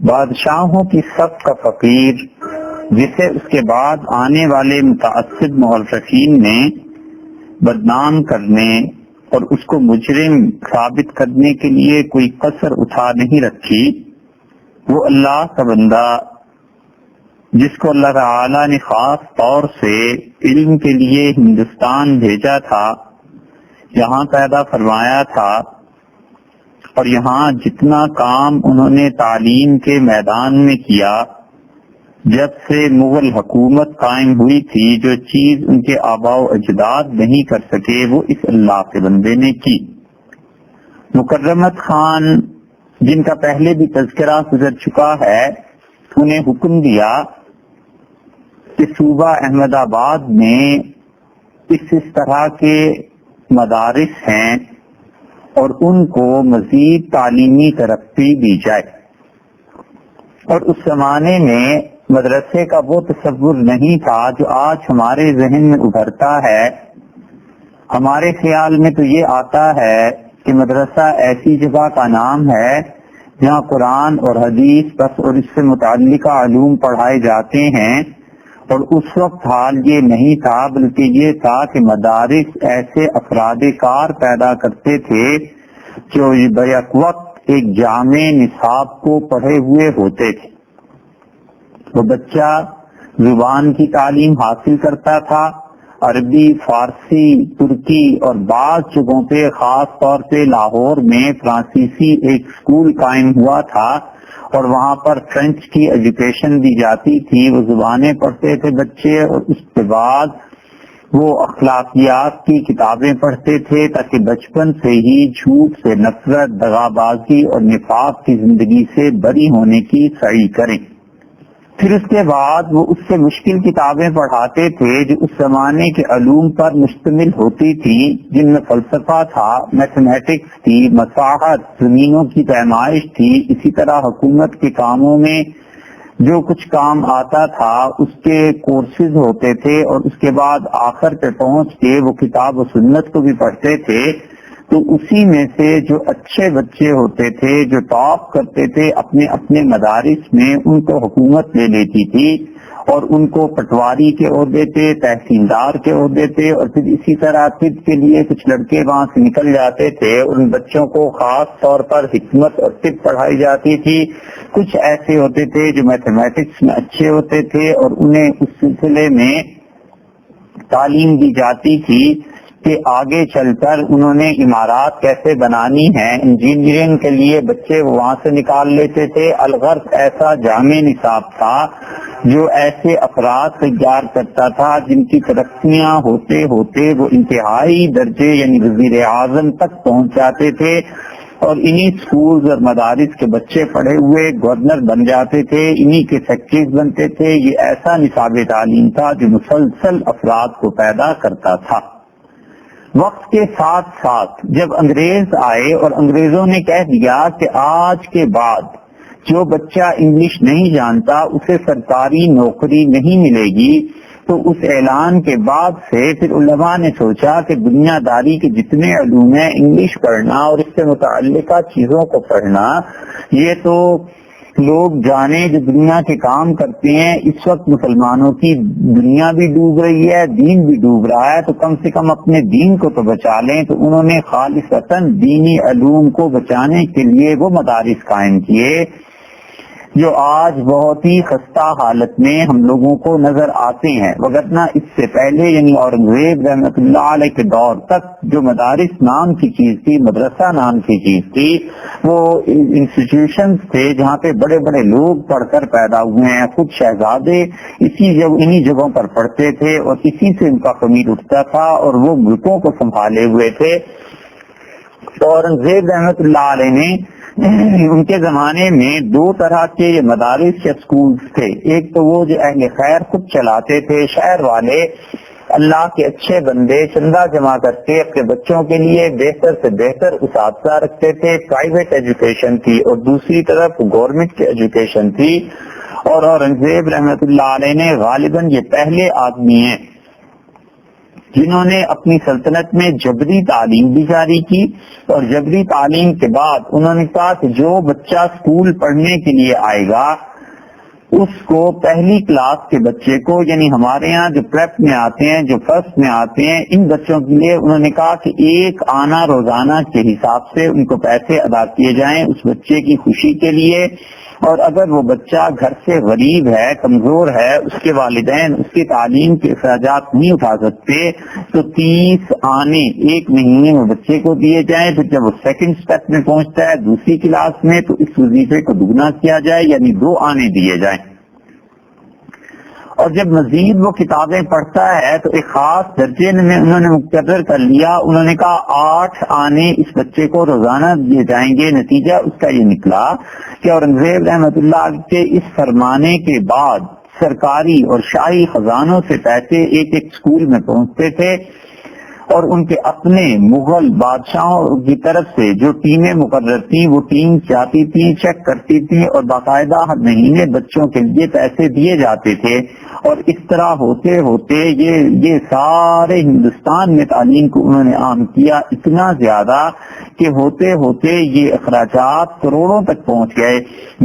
بادشاہوں کی سب کا فقیر، جسے اس کے بعد آنے والے متعصب مورخین نے بدنام کرنے اور اس کو مجرم ثابت کرنے کے لیے کوئی کسر اٹھا نہیں رکھی، وہ اللہ کا بندہ جس کو اللہ تعالی نے خاص طور سے علم کے لیے ہندوستان بھیجا تھا، یہاں پیدا فرمایا تھا، اور یہاں جتنا کام انہوں نے تعلیم کے میدان میں کیا، جب سے مغل حکومت قائم ہوئی تھی، جو چیز ان کے آباء و اجداد نہیں کر سکے وہ اس اللہ کے بندے نے کی۔ مکرمت خان، جن کا پہلے بھی تذکرہ گزر چکا ہے، انہیں حکم دیا کہ صوبہ احمد آباد میں اس طرح کے مدارس ہیں اور ان کو مزید تعلیمی ترقی دی جائے۔ اور اس زمانے میں مدرسے کا وہ تصور نہیں تھا جو آج ہمارے ذہن میں ابھرتا ہے۔ ہمارے خیال میں تو یہ آتا ہے کہ مدرسہ ایسی جگہ کا نام ہے جہاں قرآن اور حدیث بس اور اس سے متعلقہ علوم پڑھائے جاتے ہیں، اور اس وقت حال یہ نہیں تھا، بلکہ یہ تھا کہ مدارس ایسے افراد کار پیدا کرتے تھے جو بیک وقت ایک جامع نصاب کو پڑھے ہوئے ہوتے تھے۔ وہ بچہ زبان کی تعلیم حاصل کرتا تھا، عربی، فارسی، ترکی، اور بعض جگہوں پہ خاص طور پہ لاہور میں فرانسیسی ایک اسکول قائم ہوا تھا، اور وہاں پر فرینچ کی ایجوکیشن دی جاتی تھی۔ وہ زبانیں پڑھتے تھے بچے، اور اس کے بعد وہ اخلاقیات کی کتابیں پڑھتے تھے تاکہ بچپن سے ہی جھوٹ سے نفرت، دغابازی اور نفاق کی زندگی سے بری ہونے کی سعی کریں۔ پھر اس کے بعد وہ اس سے مشکل کتابیں پڑھاتے تھے جو اس زمانے کے علوم پر مشتمل ہوتی تھی، جن میں فلسفہ تھا، میتھمیٹکس تھی، مساحت، زمینوں کی پیمائش تھی۔ اسی طرح حکومت کے کاموں میں جو کچھ کام آتا تھا اس کے کورسز ہوتے تھے، اور اس کے بعد آخر پہ پہنچ کے وہ کتاب و سنت کو بھی پڑھتے تھے۔ تو اسی میں سے جو اچھے بچے ہوتے تھے، جو ٹاپ کرتے تھے اپنے اپنے مدارس میں، ان کو حکومت لے لیتی تھی اور ان کو پٹواری کے عہدے تھے، تحصیلدار کے عہدے تھے، اور پھر اسی طرح طب کے لیے کچھ لڑکے وہاں سے نکل جاتے تھے، اور ان بچوں کو خاص طور پر حکمت اور طب پڑھائی جاتی تھی۔ کچھ ایسے ہوتے تھے جو میتھمیٹکس میں اچھے ہوتے تھے، اور انہیں اس سلسلے میں تعلیم دی جاتی تھی کہ آگے چل کر انہوں نے عمارات کیسے بنانی ہے۔ انجینئرنگ کے لیے بچے وہاں سے نکال لیتے تھے۔ الغرض ایسا جامع نصاب تھا جو ایسے افراد تیار کرتا تھا جن کی ترقیاں ہوتے ہوتے وہ انتہائی درجے یعنی وزیر اعظم تک پہنچ جاتے تھے، اور انہی سکولز اور مدارس کے بچے پڑھے ہوئے گورنر بن جاتے تھے، انہی کے سیکرٹریز بنتے تھے۔ یہ ایسا نصاب تعلیم تھا جو مسلسل افراد کو پیدا کرتا تھا۔ وقت کے ساتھ ساتھ جب انگریز آئے اور انگریزوں نے کہہ دیا کہ آج کے بعد جو بچہ انگلش نہیں جانتا اسے سرکاری نوکری نہیں ملے گی، تو اس اعلان کے بعد سے پھر علماء نے سوچا کہ دنیا داری کے جتنے علوم ہیں، انگلش پڑھنا اور اس سے متعلقہ چیزوں کو پڑھنا، یہ تو لوگ جانے جو دنیا کے کام کرتے ہیں۔ اس وقت مسلمانوں کی دنیا بھی ڈوب رہی ہے، دین بھی ڈوب رہا ہے، تو کم سے کم اپنے دین کو تو بچا لیں۔ تو انہوں نے خالصتاً دینی علوم کو بچانے کے لیے وہ مدارس قائم کیے جو آج بہت ہی خستہ حالت میں ہم لوگوں کو نظر آتے ہیں، وگرنہ اس سے پہلے یعنی اورنگزیب رحمۃ اللہ علیہ کے دور تک جو مدارس نام کی چیز تھی، مدرسہ نام کی چیز تھی، وہ انسٹیٹیوشنز تھے جہاں پہ بڑے بڑے لوگ پڑھ کر پیدا ہوئے ہیں۔ خود شہزادے انہی جگہوں پر پڑھتے تھے اور اسی سے ان کا خمیر اٹھتا تھا، اور وہ ملکوں کو سنبھالے ہوئے تھے۔ اورنگزیب رحمۃ اللہ علیہ نے ان کے زمانے میں دو طرح کے مدارس یا سکولز تھے۔ ایک تو وہ جو اہل خیر خود چلاتے تھے، شہر والے اللہ کے اچھے بندے چندہ جمع کر کے اپنے بچوں کے لیے بہتر سے بہتر اساتذہ رکھتے تھے، پرائیویٹ ایجوکیشن تھی، اور دوسری طرف گورنمنٹ کی ایجوکیشن تھی۔ اور اورنگزیب رحمۃ اللہ علیہ نے غالباً یہ پہلے آدمی ہیں جنہوں نے اپنی سلطنت میں جبری تعلیم بھی جاری کی، اور جبری تعلیم کے بعد انہوں نے کہا کہ جو بچہ اسکول پڑھنے کے لیے آئے گا اس کو پہلی کلاس کے بچے کو، یعنی ہمارے ہاں جو پریپ میں آتے ہیں، جو فرسٹ میں آتے ہیں، ان بچوں کے لیے انہوں نے کہا کہ ایک آنا روزانہ کے حساب سے ان کو پیسے ادا کیے جائیں اس بچے کی خوشی کے لیے، اور اگر وہ بچہ گھر سے غریب ہے، کمزور ہے، اس کے والدین اس کی تعلیم کے اخراجات نہیں اٹھا سکتے تو 30 آنے ایک مہینے میں بچے کو دیے جائیں، پھر جب وہ سیکنڈ اسٹیپ میں پہنچتا ہے دوسری کلاس میں تو اس وظیفے کو دگنا کیا جائے، یعنی 2 آنے دیے جائیں۔ اور جب مزید وہ کتابیں پڑھتا ہے تو ایک خاص درجے میں انہوں نے مقرر کر لیا، انہوں نے کہا 8 آنے اس بچے کو روزانہ دیے جائیں گے۔ نتیجہ اس کا یہ نکلا کہ اورنگزیب رحمۃ اللہ کے اس فرمانے کے بعد سرکاری اور شاہی خزانوں سے پیسے ایک ایک اسکول میں پہنچتے تھے، اور ان کے اپنے مغل بادشاہوں کی طرف سے جو ٹیمیں مقرر تھیں وہ ٹیم جاتی تھیں، چیک کرتی تھیں، اور باقاعدہ ہر مہینے بچوں کے لیے پیسے دیے جاتے تھے، اور اس طرح ہوتے ہوتے یہ سارے ہندوستان میں تعلیم کو انہوں نے عام کیا، اتنا زیادہ کہ ہوتے ہوتے یہ اخراجات کروڑوں تک پہنچ گئے۔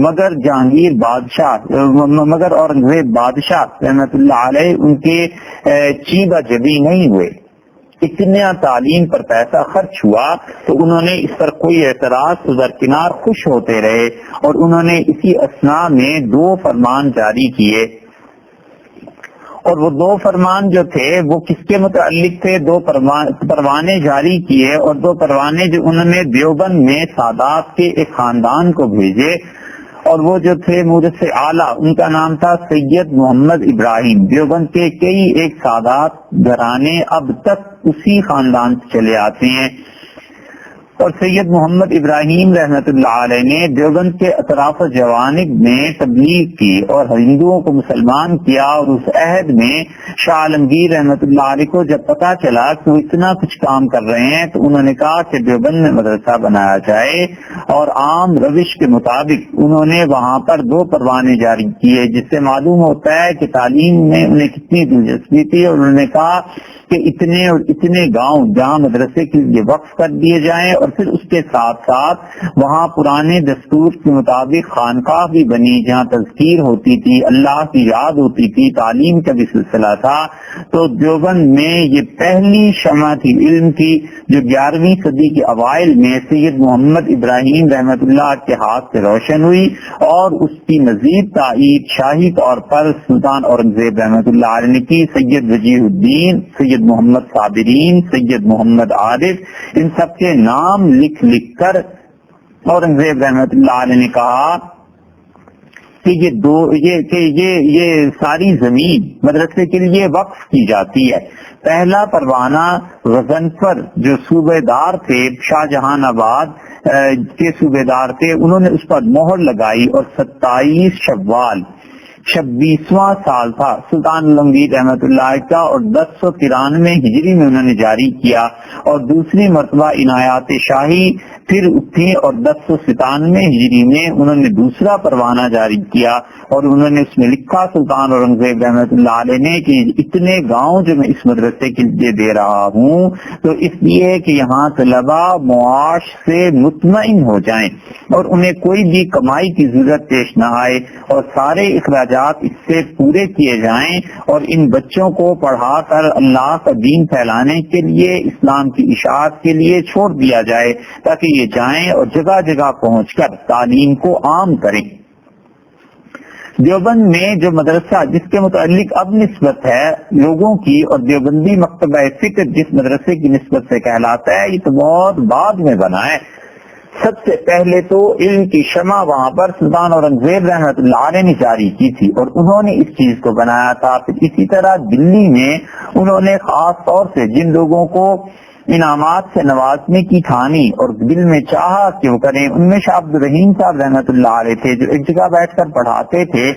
مگر جہانگیر بادشاہ مگر اورنگزیب بادشاہ رحمۃ اللہ علیہ ان کے چیبہ جبی نہیں ہوئے، اتنا تعلیم پر پیسہ خرچ ہوا تو انہوں نے اس پر کوئی اعتراض درکنار خوش ہوتے رہے، اور انہوں نے اسی اثناء میں 2 فرمان جاری کیے، اور وہ 2 فرمان جو تھے وہ کس کے متعلق تھے؟ 2 پروانے جاری کیے، اور 2 پروانے جو انہوں نے دیوبند میں سادات کے ایک خاندان کو بھیجے، اور وہ جو تھے مورث اعلیٰ ان کا نام تھا سید محمد ابراہیم۔ دیوبند کے کئی ایک سادات گھرانے اب تک اسی خاندان سے چلے آتے ہیں، اور سید محمد ابراہیم رحمت اللہ علیہ نے دیوبند کے اطراف و جوانب میں تبلیغ کی اور ہندوؤں کو مسلمان کیا، اور اس عہد میں شاہ عالمگیر رحمت اللہ علیہ کو جب پتا چلا کہ وہ اتنا کچھ کام کر رہے ہیں تو انہوں نے کہا کہ دیوبند میں مدرسہ بنایا جائے، اور عام روش کے مطابق انہوں نے وہاں پر 2 پروانے جاری کیے، جس سے معلوم ہوتا ہے کہ تعلیم میں انہیں کتنی دلچسپی تھی، اور انہوں نے کہا کہ اتنے اور اتنے گاؤں جہاں مدرسے کے لیے وقف کر دیے جائیں، اور پھر اس کے ساتھ ساتھ وہاں پرانے دستور کے مطابق خانقاہ بھی بنی جہاں تذکیر ہوتی تھی، اللہ کی یاد ہوتی تھی، تعلیم کا بھی سلسلہ تھا۔ تو دیوبند میں یہ پہلی شمع تھی علم کی جو 11ویں صدی کے اوائل میں سید محمد ابراہیم رحمت اللہ کے ہاتھ سے روشن ہوئی، اور اس کی مزید تائید شاہی طور پر سلطان اورنگزیب رحمت اللہ علیہ نے کی۔ سید وجیہ الدین، سید محمد صابرین، سید محمد عارف، ان سب کے نام لکھ لکھ کر اورنگزیب رحمت اللہ علیہ نے کہا کہ یہ ساری زمین مدرسے کے لیے وقف کی جاتی ہے۔ پہلا پروانہ غضنفر جو صوبے دار تھے، شاہ جہان آباد کے صوبے دار تھے، انہوں نے اس پر مہر لگائی، اور 27 شوال 26واں سال تھا سلطان عالمگیر رحمت اللہ کا، اور 1093 ہجری میں انہوں نے جاری کیا، اور دوسری مرتبہ عنایات شاہی پھر اٹھی، اور 1097 ہجری میں انہوں نے دوسرا پروانہ جاری کیا، اور انہوں نے اس میں لکھا سلطان اورنگزیب رحمت اللہ علیہ نے کہ اتنے گاؤں جو میں اس مدرسے کے لیے دے رہا ہوں تو اس لیے کہ یہاں طلباء معاش سے مطمئن ہو جائیں اور انہیں کوئی بھی کمائی کی ضرورت پیش نہ آئے، اور سارے اخراجات اس سے پورے کیے جائیں، اور ان بچوں کو پڑھا کر اللہ کا دین پھیلانے کے لیے، اسلام کی اشاعت کے لیے چھوڑ دیا جائے تاکہ یہ جائیں اور جگہ جگہ پہنچ کر تعلیم کو عام کریں۔ دیوبند میں جو مدرسہ جس کے متعلق اب نسبت ہے لوگوں کی، اور دیوبندی مکتبہ فکر جس مدرسے کی نسبت سے کہلاتا ہے، یہ تو بہت بعد میں بنا ہے۔ سب سے پہلے تو علم کی شمع وہاں پر سلطان اورنگزیب رحمت اللہ علیہ نے جاری کی تھی، اور انہوں نے اس چیز کو بنایا تھا۔ پھر اسی طرح دلی میں انہوں نے خاص طور سے جن لوگوں کو انعامات سے نوازنے کی ٹھانی اور دل میں چاہا کہ وہ کریں، ان میں شاہ عبد الرحیم صاحب رحمت اللہ علیہ تھے جو ایک جگہ بیٹھ کر پڑھاتے تھے،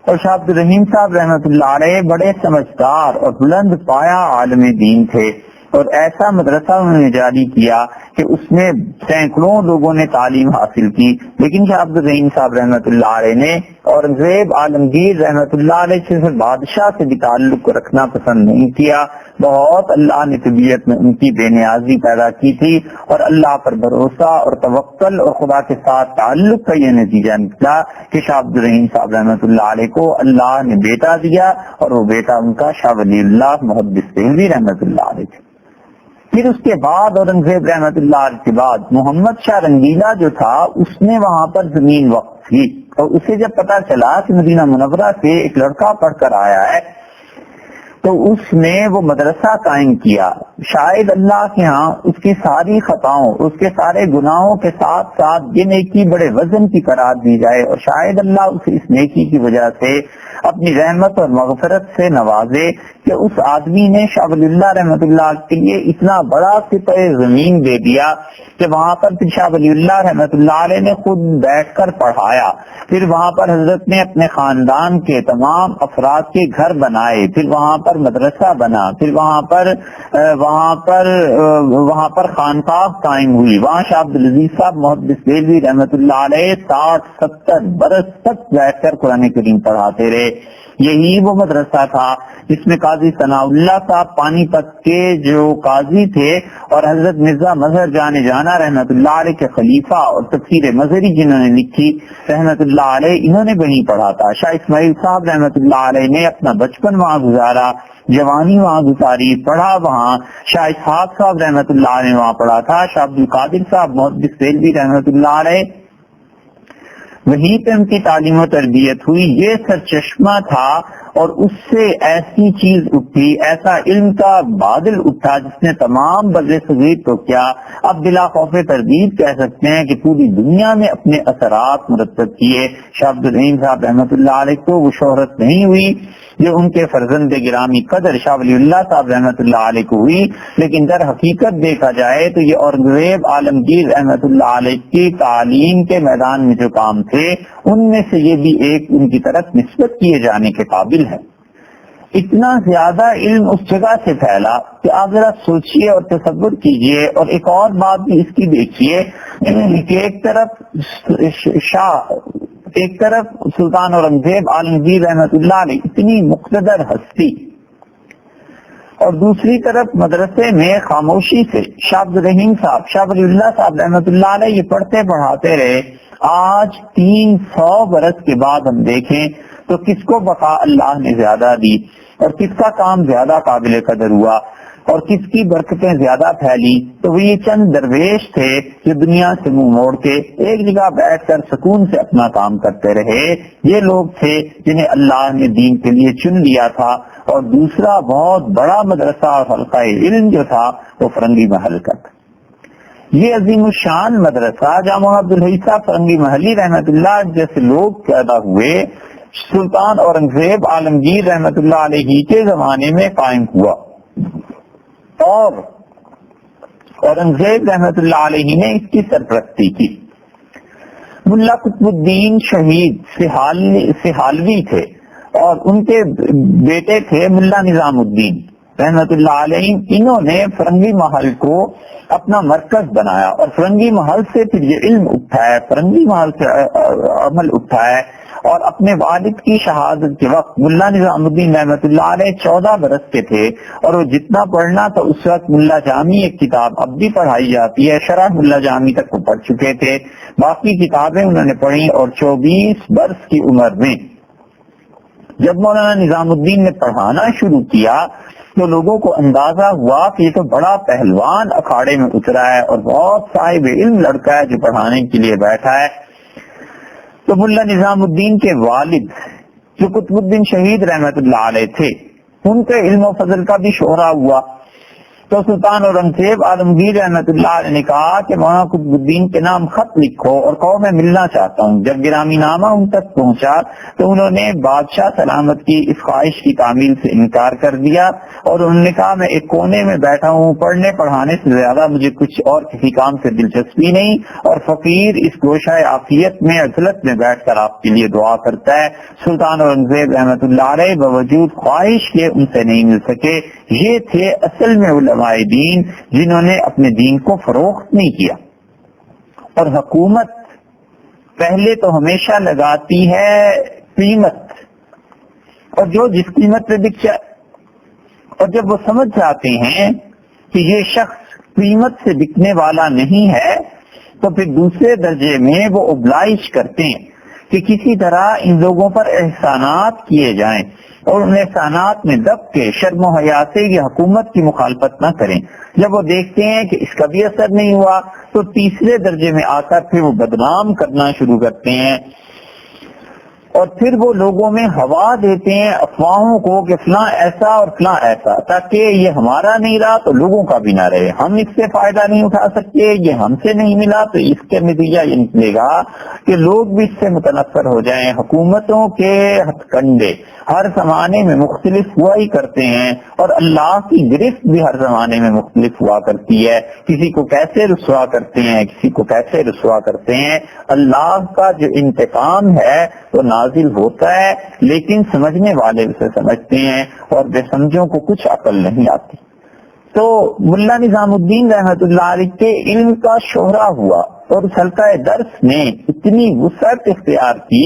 اور شاہ عبد الرحیم صاحب رحمت اللہ علیہ بڑے سمجھدار اور بلند پایا عالم دین تھے۔ اور ایسا مدرسہ انہوں نے جاری کیا کہ اس میں سینکڑوں لوگوں نے تعلیم حاصل کی. لیکن شاہ عبد الرحیم صاحب رحمۃ اللہ علیہ نے اورنگزیب عالمگیر رحمۃ اللہ علیہ سے صرف بادشاہ سے بھی تعلق رکھنا پسند نہیں کیا. بہت اللہ نے طبیعت میں ان کی بے نیازی پیدا کی تھی اور اللہ پر بھروسہ اور توکل اور خدا کے ساتھ تعلق کا یہ نتیجہ نکلا کہ شاہ عبد الرحیم صاحب رحمۃ اللہ علیہ کو اللہ نے بیٹا دیا اور وہ بیٹا ان کا شاہ ولی اللہ محدث دہلوی رحمۃ اللہ علیہ تھے. پھر اس کے بعد اورنگزیب رحمۃ اللہ علیہ کے بعد محمد شاہ رنگیلا جو تھا اس نے وہاں پر زمین وقف کی اور اسے جب پتا چلا کہ مدینہ منورہ سے ایک لڑکا پڑھ کر آیا ہے تو اس نے وہ مدرسہ قائم کیا. شاید اللہ کے ہاں اس کی ساری خطاؤں اس کے سارے گناہوں کے ساتھ ساتھ یہ نیکی بڑے وزن کی قرار دی جائے اور شاید اللہ اسے اس نیکی کی وجہ سے اپنی رحمت اور مغفرت سے نوازے کہ اس آدمی نے شاہ ولی اللہ رحمۃ اللہ کے لیے اتنا بڑا قطع زمین دے دیا کہ وہاں پر پھر شاہ ولی اللہ رحمۃ اللہ علیہ نے خود بیٹھ کر پڑھایا. پھر وہاں پر حضرت نے اپنے خاندان کے تمام افراد کے گھر بنائے, پھر وہاں پر مدرسہ بنا, پھر وہاں پر خانقاہ قائم ہوئی. وہاں شاہ عبدالعزیز صاحب محدث دہلوی رحمۃ اللہ علیہ 60-70 برس تک بیٹھ کر قرآن کریم پڑھاتے رہے. یہی وہ مدرسہ تھا جس میں قاضی ثناء اللہ صاحب پانی پت کے جو قاضی تھے اور حضرت مرزا مظہر جان جانا رحمۃ اللہ علیہ کے خلیفہ اور تفسیر مظہری جنہوں نے لکھی رحمۃ اللہ علیہ, انہوں نے وہیں پڑھا تھا. شاہ اسماعیل صاحب رحمۃ اللہ علیہ نے اپنا بچپن وہاں گزارا, جوانی وہاں گزاری, پڑھا وہاں. شاہ اسحاق صاحب رحمۃ اللہ علیہ وہاں پڑھا تھا. شاہ عبد القادر صاحب محدث دہلوی رحمۃ اللہ علیہ وہیں پہ ان کی تعلیم و تربیت ہوئی. یہ سرچشمہ تھا اور اس سے ایسی چیز اٹھی, ایسا علم کا بادل اٹھا جس نے تمام بر صغیر کو کیا اب بلا خوف تردید کہہ سکتے ہیں کہ پوری دنیا میں اپنے اثرات مرتب کیے. شاہ عبد الرحیم صاحب رحمۃ اللہ علیہ کو وہ شہرت نہیں ہوئی جو ان کے فرزند گرامی قدر شاہ ولی اللہ صاحب رحمۃ اللہ علیہ کو ہوئی, لیکن در حقیقت دیکھا جائے تو یہ اورنگزیب عالمگیر رحمۃ اللہ علیہ کی تعلیم کے میدان میں جو کام تھے ان میں سے یہ بھی ایک ان کی طرف نسبت کیے جانے کے قابل ہے. اتنا زیادہ علم اس جگہ سے پھیلا کہ آپ ذرا سوچئے اور تصور کیجئے. اور ایک اور بات بھی اس کی دیکھیے کہ ایک طرف سلطان اورنگزیب عالمگیر رحمۃ اللہ علیہ اتنی مقتدر ہستی اور دوسری طرف مدرسے میں خاموشی سے شاہ عبد الرحیم صاحب شاہ ولی اللہ صاحب رحمۃ اللہ علیہ یہ پڑھتے پڑھاتے رہے. آج 300 برس کے بعد ہم دیکھیں تو کس کو بقا اللہ نے زیادہ دی اور کس کا کام زیادہ قابل قدر ہوا اور کس کی برکتیں زیادہ پھیلی, تو وہ یہ چند درویش تھے جو دنیا سے منہ موڑ کے ایک جگہ بیٹھ کر سکون سے اپنا کام کرتے رہے. یہ لوگ تھے جنہیں اللہ نے دین کے لیے چن لیا تھا. اور دوسرا بہت بڑا مدرسہ اور حلقہ علم جو تھا وہ فرنگی محل کا تھا. یہ عظیم الشان مدرسہ جامع عبدالحی صاحب فرنگی محلی رحمۃ اللہ جیسے لوگ پیدا ہوئے سلطان اورنگزیب عالمگیر رحمۃ اللہ علیہ کے زمانے میں قائم ہوا اور اورنگزیب رحمۃ اللہ علیہ نے اس کی سرپرستی کی. ملا قطب الدین شہید سہالوی تھے اور ان کے بیٹے تھے ملا نظام الدین رحمۃ اللہ علیہ. انہوں نے فرنگی محل کو اپنا مرکز بنایا اور فرنگی محل سے پھر یہ علم اٹھایا, فرنگی محل سے عمل اٹھایا. اور اپنے والد کی شہادت کے وقت ملا نظام الدین رحمۃ اللہ علیہ 14 برس کے تھے اور وہ جتنا پڑھنا تھا اس وقت ملا جامی ایک کتاب اب بھی پڑھائی جاتی ہے, شرح ملا جامی تک وہ پڑھ چکے تھے. باقی کتابیں انہوں نے پڑھی اور 24 برس کی عمر میں جب مولانا نظام الدین نے پڑھانا شروع کیا تو لوگوں کو اندازہ ہوا کہ یہ تو بڑا پہلوان اکھاڑے میں اترا ہے اور بہت صاحب علم لڑکا ہے جو پڑھانے کے لیے بیٹھا ہے. تو ملا نظام الدین کے والد جو قطب الدین شہید رحمۃ اللہ علیہ تھے ان کے علم و فضل کا بھی شہرہ ہوا. تو سلطان اورنگزیب عالمگیر رحمۃ اللہ علیہ نے کہا کہ مولانا قطب الدین کے نام خط لکھو اور کہو میں ملنا چاہتا ہوں. جب گرامی نامہ ان تک پہنچا تو انہوں نے بادشاہ سلامت کی اس خواہش کی تعمیل سے انکار کر دیا اور انہوں نے کہا میں ایک کونے میں بیٹھا ہوں, پڑھنے پڑھانے سے زیادہ مجھے کچھ اور کسی کام سے دلچسپی نہیں اور فقیر اس گوشہ عافیت میں عزلت میں بیٹھ کر آپ کے لیے دعا کرتا ہے. سلطان اورنگزیب رحمۃ اللہ علیہ باوجود خواہش کے ان سے نہیں مل سکے. یہ تھے اصل میں علماء علماء دین جنہوں نے اپنے دین کو فروخت نہیں کیا. اور حکومت پہلے تو ہمیشہ لگاتی ہے قیمت، اور جو جس قیمت پہ بک جائے، اور جب وہ سمجھ جاتے ہیں کہ یہ شخص قیمت سے بکنے والا نہیں ہے تو پھر دوسرے درجے میں وہ اوبلائش کرتے ہیں کہ کسی طرح ان لوگوں پر احسانات کیے جائیں، اور ان احسانات میں دب کے شرم و حیا سے یہ حکومت کی مخالفت نہ کریں. جب وہ دیکھتے ہیں کہ اس کا بھی اثر نہیں ہوا تو تیسرے درجے میں آ کر پھر وہ بدنام کرنا شروع کرتے ہیں، اور پھر وہ لوگوں میں ہوا دیتے ہیں افواہوں کو کہ فلاں ایسا اور فلاں ایسا، تاکہ یہ ہمارا نہیں رہا تو لوگوں کا بھی نہ رہے، ہم اس سے فائدہ نہیں اٹھا سکتے، یہ ہم سے نہیں ملا تو اس کے نتیجہ یہ نکلے گا کہ لوگ بھی اس سے متنفر ہو جائیں. حکومتوں کے ہتھ کنڈے ہر زمانے میں مختلف ہوا ہی کرتے ہیں، اور اللہ کی گرفت بھی ہر زمانے میں مختلف ہوا کرتی ہے. کسی کو کیسے رسوا کرتے ہیں، کسی کو کیسے رسوا کرتے ہیں. اللہ کا جو انتقام ہے وہ نازل ہوتا ہے، لیکن سمجھنے والے اسے سمجھتے ہیں اور بے سمجھوں کو کچھ عقل نہیں آتی. تو ملا نظام الدین رحمت اللہ علیہ کے علم کا شہرہ ہوا، اور اس حلقہ درس نے اتنی وسعت اختیار کی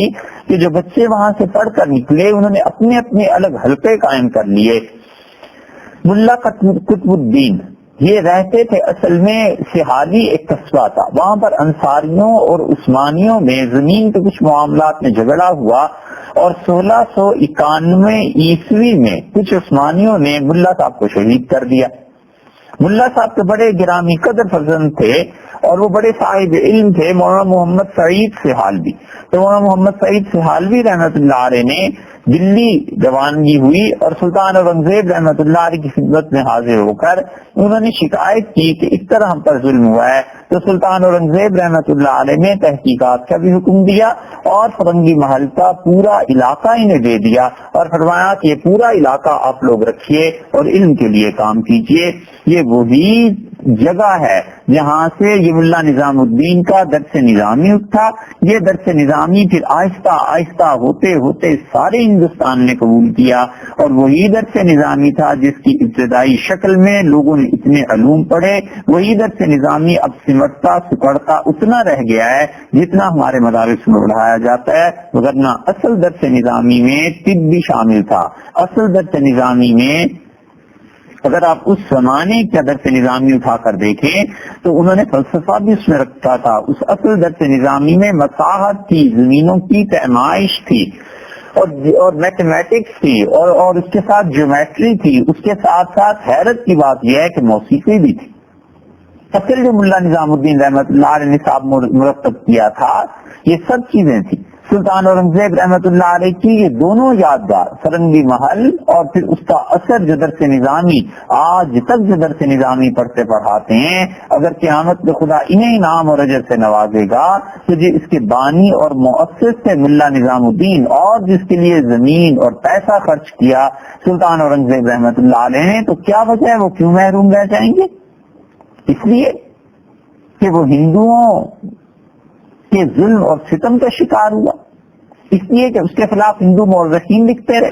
کہ جو بچے وہاں سے پڑھ کر نکلے انہوں نے اپنے اپنے الگ حلقے قائم کر لیے. ملا قطب الدین یہ رہتے تھے اصل میں سہالی ایک قصبہ تھا، وہاں پر انصاریوں اور عثمانیوں میں زمین کے کچھ معاملات میں جھگڑا ہوا، اور 1691 عیسوی میں کچھ عثمانیوں نے ملا صاحب کو شہید کر دیا. ملا صاحب کے بڑے گرامی قدر فرزند تھے اور وہ بڑے صاحب علم تھے، مولانا محمد سعید سہالوی. تو مولانا محمد سعید سہالوی رحمت اللہ علیہ نے دلی روانگی ہوئی اور سلطان اورنگزیب رحمت اللہ علیہ کی خدمت میں حاضر ہو کر انہوں نے شکایت کی کہ اس طرح ہم پر ظلم ہوا ہے. تو سلطان اورنگزیب رحمت اللہ علیہ نے تحقیقات کا بھی حکم دیا اور فرنگی محل کا پورا علاقہ انہیں دے دیا اور فرمایا کہ یہ پورا علاقہ آپ لوگ رکھیے اور علم کے لیے کام کیجیے. یہ وہی جگہ ہے جہاں سے یہ ملا نظام الدین کا درس نظامی اٹھا. یہ درس نظامی پھر آہستہ آہستہ ہوتے ہوتے سارے ہندوستان نے قبول کیا، اور وہی درس نظامی تھا جس کی ابتدائی شکل میں لوگوں نے اتنے علوم پڑھے. وہی درس نظامی اب سمٹتا سکڑتا اتنا رہ گیا ہے جتنا ہمارے مدارس میں پڑھایا جاتا ہے، ورنہ اصل درس نظامی میں طب بھی شامل تھا. اصل درس نظامی میں اگر آپ اس زمانے کا درس نظامی اٹھا کر دیکھیں تو انہوں نے فلسفہ بھی اس میں رکھا تھا. اس اصل درس نظامی میں مساحت کی، زمینوں کی پیمائش تھی، اور میتھمیٹکس تھی، اور اس کے ساتھ جیومیٹری تھی. اس کے ساتھ ساتھ حیرت کی بات یہ ہے کہ موسیقی بھی تھی. اصل جو ملا نظام الدین رحمت اللہ علیہ نے صاحب مرتب کیا تھا یہ سب چیزیں تھیں. سلطان اورنگزیب رحمت اللہ علیہ کی یہ دونوں یادگار فرنگی محل اور پھر اس کا اثر جو درس نظامی آج تک جو درس نظامی پڑھتے پڑھاتے ہیں، اگر قیامت میں خدا انہیں انعام اور اجر سے نوازے گا تو جو اس کے بانی اور مؤسس سے ملا نظام الدین اور جس کے لیے زمین اور پیسہ خرچ کیا سلطان اورنگزیب رحمت اللہ علیہ نے، تو کیا وجہ ہے وہ کیوں محروم رہ جائیں گے؟ اس لیے کہ وہ ہندوؤں کے ظلم اور ستم کا شکار ہوا، اس لیے کہ اس کے خلاف ہندو مورخین لکھتے رہے،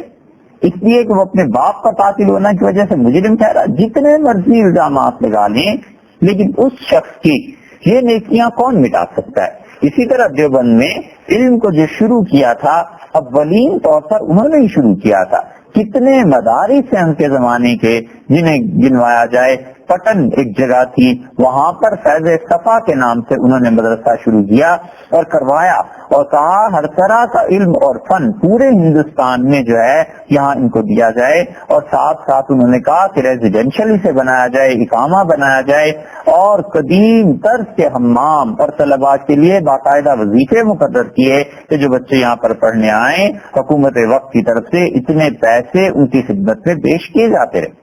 اس لیے کہ وہ اپنے باپ کا قاتل ہونے کی وجہ سے مجرم ٹھہرا. جتنے مرضی الزامات لگا لیں لیکن اس شخص کی یہ نیکیاں کون مٹا سکتا ہے. اسی طرح دیوبند میں علم کو جو شروع کیا تھا اولین طور پر انہوں نے ہی شروع کیا تھا. کتنے مدارس ہیں ان کے زمانے کے جنہیں گنوایا جائے. پٹن ایک جگہ تھی، وہاں پر فیض صفا کے نام سے انہوں نے مدرسہ شروع کیا اور کروایا، اور کہا ہر طرح کا علم اور فن پورے ہندوستان میں جو ہے یہاں ان کو دیا جائے. اور ساتھ ساتھ انہوں نے کہا کہ ریزیڈینشل اسے بنایا جائے، اقامہ بنایا جائے، اور قدیم طرز کے حمام اور طلباء کے لیے باقاعدہ وظیفے مقرر کیے کہ جو بچے یہاں پر پڑھنے آئیں حکومت وقت کی طرف سے اتنے پیسے ان کی خدمت میں پیش کیے جاتے رہے.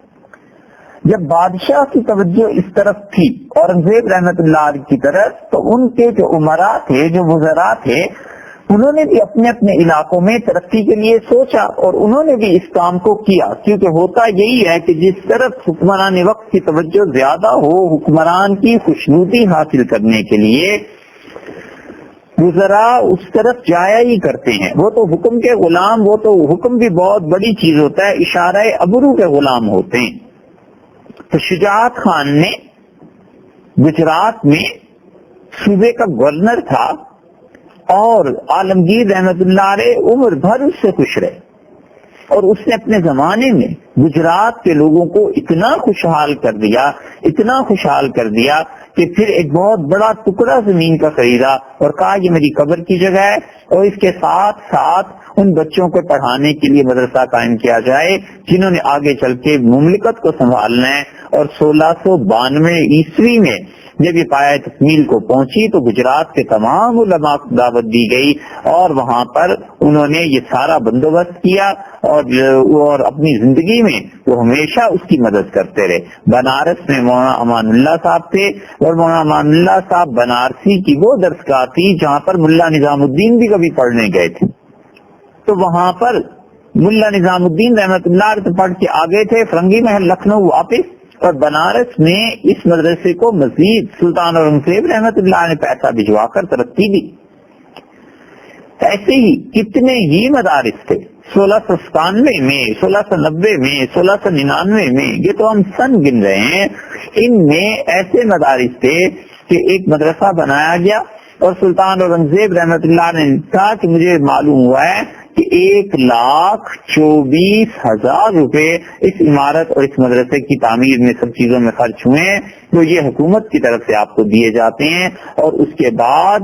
جب بادشاہ کی توجہ اس طرف تھی اورنگزیب رحمت اللہ علیہ کی طرف، تو ان کے جو عمراء تھے، جو وزراء تھے، انہوں نے بھی اپنے اپنے علاقوں میں ترقی کے لیے سوچا اور انہوں نے بھی اس کام کو کیا. کیونکہ ہوتا یہی ہے کہ جس طرف حکمران وقت کی توجہ زیادہ ہو حکمران کی خوشنودی حاصل کرنے کے لیے، وزراء اس طرف جایا ہی کرتے ہیں. وہ تو حکم کے غلام، وہ تو حکم بھی بہت بڑی چیز ہوتا ہے، اشارہ ابرو کے غلام ہوتے ہیں. تو شجاعت خان نے گجرات میں صوبے کا گورنر تھا اور عالمگیر رحمت اللہ علیہ عمر بھر اس سے خوش رہے، اور اس نے اپنے زمانے میں گجرات کے لوگوں کو اتنا خوشحال کر دیا کہ پھر ایک بہت بڑا ٹکڑا زمین کا خریدا اور کہا یہ میری قبر کی جگہ ہے، اور اس کے ساتھ ساتھ ان بچوں کو پڑھانے کے لیے مدرسہ قائم کیا جائے جنہوں نے آگے چل کے مملکت کو سنبھالنا ہے۔ اور 1692 عیسوی میں جب یہ پایہ تکمیل کو پہنچی تو گجرات کے تمام علماء کو دعوت دی گئی، اور وہاں پر انہوں نے یہ سارا بندوبست کیا، اور اپنی زندگی میں وہ ہمیشہ اس کی مدد کرتے رہے۔ بنارس میں مولانا امان اللہ صاحب تھے، اور مولانا امان اللہ صاحب بنارسی کی وہ درسگاہ تھی جہاں پر ملا نظام الدین بھی کبھی پڑھنے گئے تھے، تو وہاں پر ملا نظام الدین رحمت اللہ علیہ پڑھ کے آگے تھے، فرنگی محل لکھنؤ واپس، اور بنارس میں اس مدرسے کو مزید سلطان اورنگزیب رحمت اللہ علیہ نے پیسہ بھجوا کر ترقی دی۔ ایسے ہی کتنے ہی مدارس تھے 1697 میں، 1690 میں، 1699 میں، یہ تو ہم سن گن رہے ہیں، ان میں ایسے مدارس تھے کہ ایک مدرسہ بنایا گیا اور سلطان اورنگزیب رحمت اللہ نے کہا کہ مجھے معلوم ہوا ہے کہ 1,24,000 روپے اس عمارت اور اس مدرسے کی تعمیر میں سب چیزوں میں خرچ ہوئے ہیں، تو یہ حکومت کی طرف سے آپ کو دیے جاتے ہیں۔ اور اس کے بعد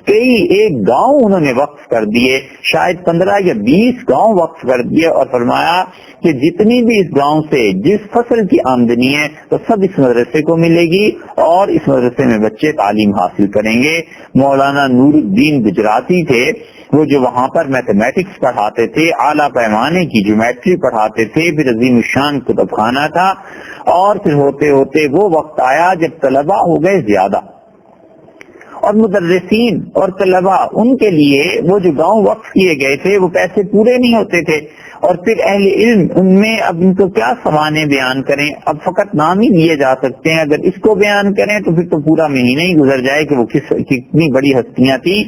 ایک گاؤں انہوں نے وقف کر دیے، شاید 15 یا 20 گاؤں وقف کر دیے، اور فرمایا کہ جتنی بھی اس گاؤں سے جس فصل کی آمدنی ہے تو سب اس مدرسے کو ملے گی، اور اس مدرسے میں بچے تعلیم حاصل کریں گے۔ مولانا نور الدین گجراتی تھے، وہ جو وہاں پر میتھمیٹکس پڑھاتے تھے، اعلیٰ پیمانے کی جیومیٹری پڑھاتے تھے، پھر عظیم الشان کتب خانہ تھا، اور پھر ہوتے ہوتے وہ وقت آیا جب طلباء ہو گئے زیادہ، اور مدرسین اور طلباء ان کے لیے وہ جو گاؤں وقف کیے گئے تھے وہ پیسے پورے نہیں ہوتے تھے، اور پھر اہل علم ان میں اب ان کو کیا سوانے بیان کریں، اب فقط نام ہی لیے جا سکتے ہیں، اگر اس کو بیان کریں تو پھر تو پورا مہینہ ہی گزر جائے کہ وہ کتنی بڑی ہستیاں تھیں۔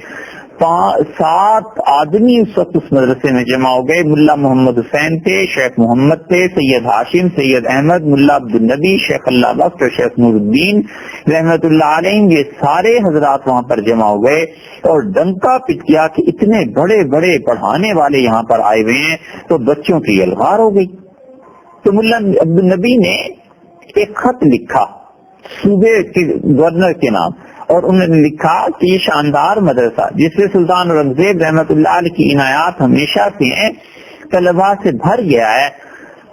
7 آدمی اس وقت اس مدرسے میں جمع ہو گئے، ملا محمد حسین تھے، شیخ محمد تھے، سید ہاشم، سید احمد، ملا عبدالنبی، شیخ اللہ بخش اور شیخ نور الدین رحمت اللہ علیہ، یہ سارے حضرات وہاں پر جمع ہو گئے اور ڈنکا پٹ کیا کہ اتنے بڑے بڑے پڑھانے والے یہاں پر آئے ہوئے ہیں، تو بچوں کی الغار ہو گئی۔ تو ملا عبدالنبی نے ایک خط لکھا صوبے کے گورنر کے نام، اور انہوں نے لکھا کہ یہ شاندار مدرسہ جس سے سلطان اورنگزیب رحمت اللہ علیہ کی عنایات ہمیشہ سے ہیں، طلباء سے بھر گیا ہے،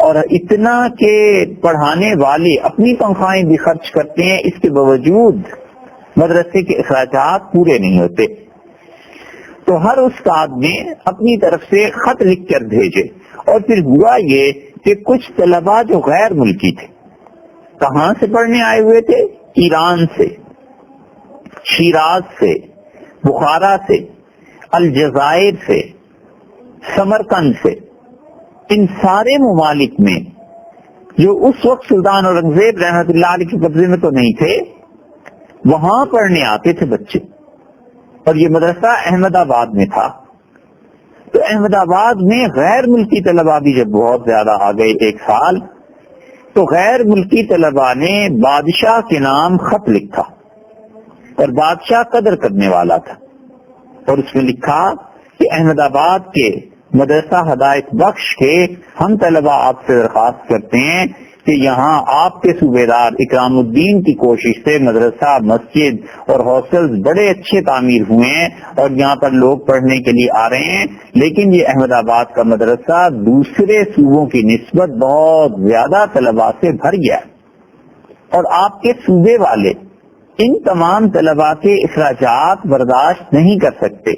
اور اتنا کہ پڑھانے والے اپنی تنخواہیں بھی خرچ کرتے ہیں، اس کے باوجود مدرسے کے اخراجات پورے نہیں ہوتے۔ تو ہر استاد نے اپنی طرف سے خط لکھ کر بھیجے، اور پھر ہوا یہ کہ کچھ طلباء جو غیر ملکی تھے، کہاں سے پڑھنے آئے ہوئے تھے؟ ایران سے، شیراز سے، بخارا سے، الجزائر سے، سمرقند سے، ان سارے ممالک میں جو اس وقت سلطان اورنگزیب رحمت اللہ علیہ کے قبضے میں تو نہیں تھے، وہاں پڑھنے آتے تھے بچے۔ اور یہ مدرسہ احمد آباد میں تھا، تو احمد آباد میں غیر ملکی طلباء بھی جب بہت زیادہ آ گئے ایک سال، تو غیر ملکی طلباء نے بادشاہ کے نام خط لکھا، اور بادشاہ قدر کرنے والا تھا، اور اس میں لکھا کہ احمد آباد کے مدرسہ ہدایت بخش کے ہم طلباء آپ سے درخواست کرتے ہیں کہ یہاں آپ کے صوبیدار اکرام الدین کی کوشش سے مدرسہ، مسجد اور ہاسٹلز بڑے اچھے تعمیر ہوئے ہیں، اور یہاں پر لوگ پڑھنے کے لیے آ رہے ہیں، لیکن یہ احمد آباد کا مدرسہ دوسرے صوبوں کی نسبت بہت زیادہ طلباء سے بھر گیا، اور آپ کے صوبے والے ان تمام طلباء کے اخراجات برداشت نہیں کر سکتے،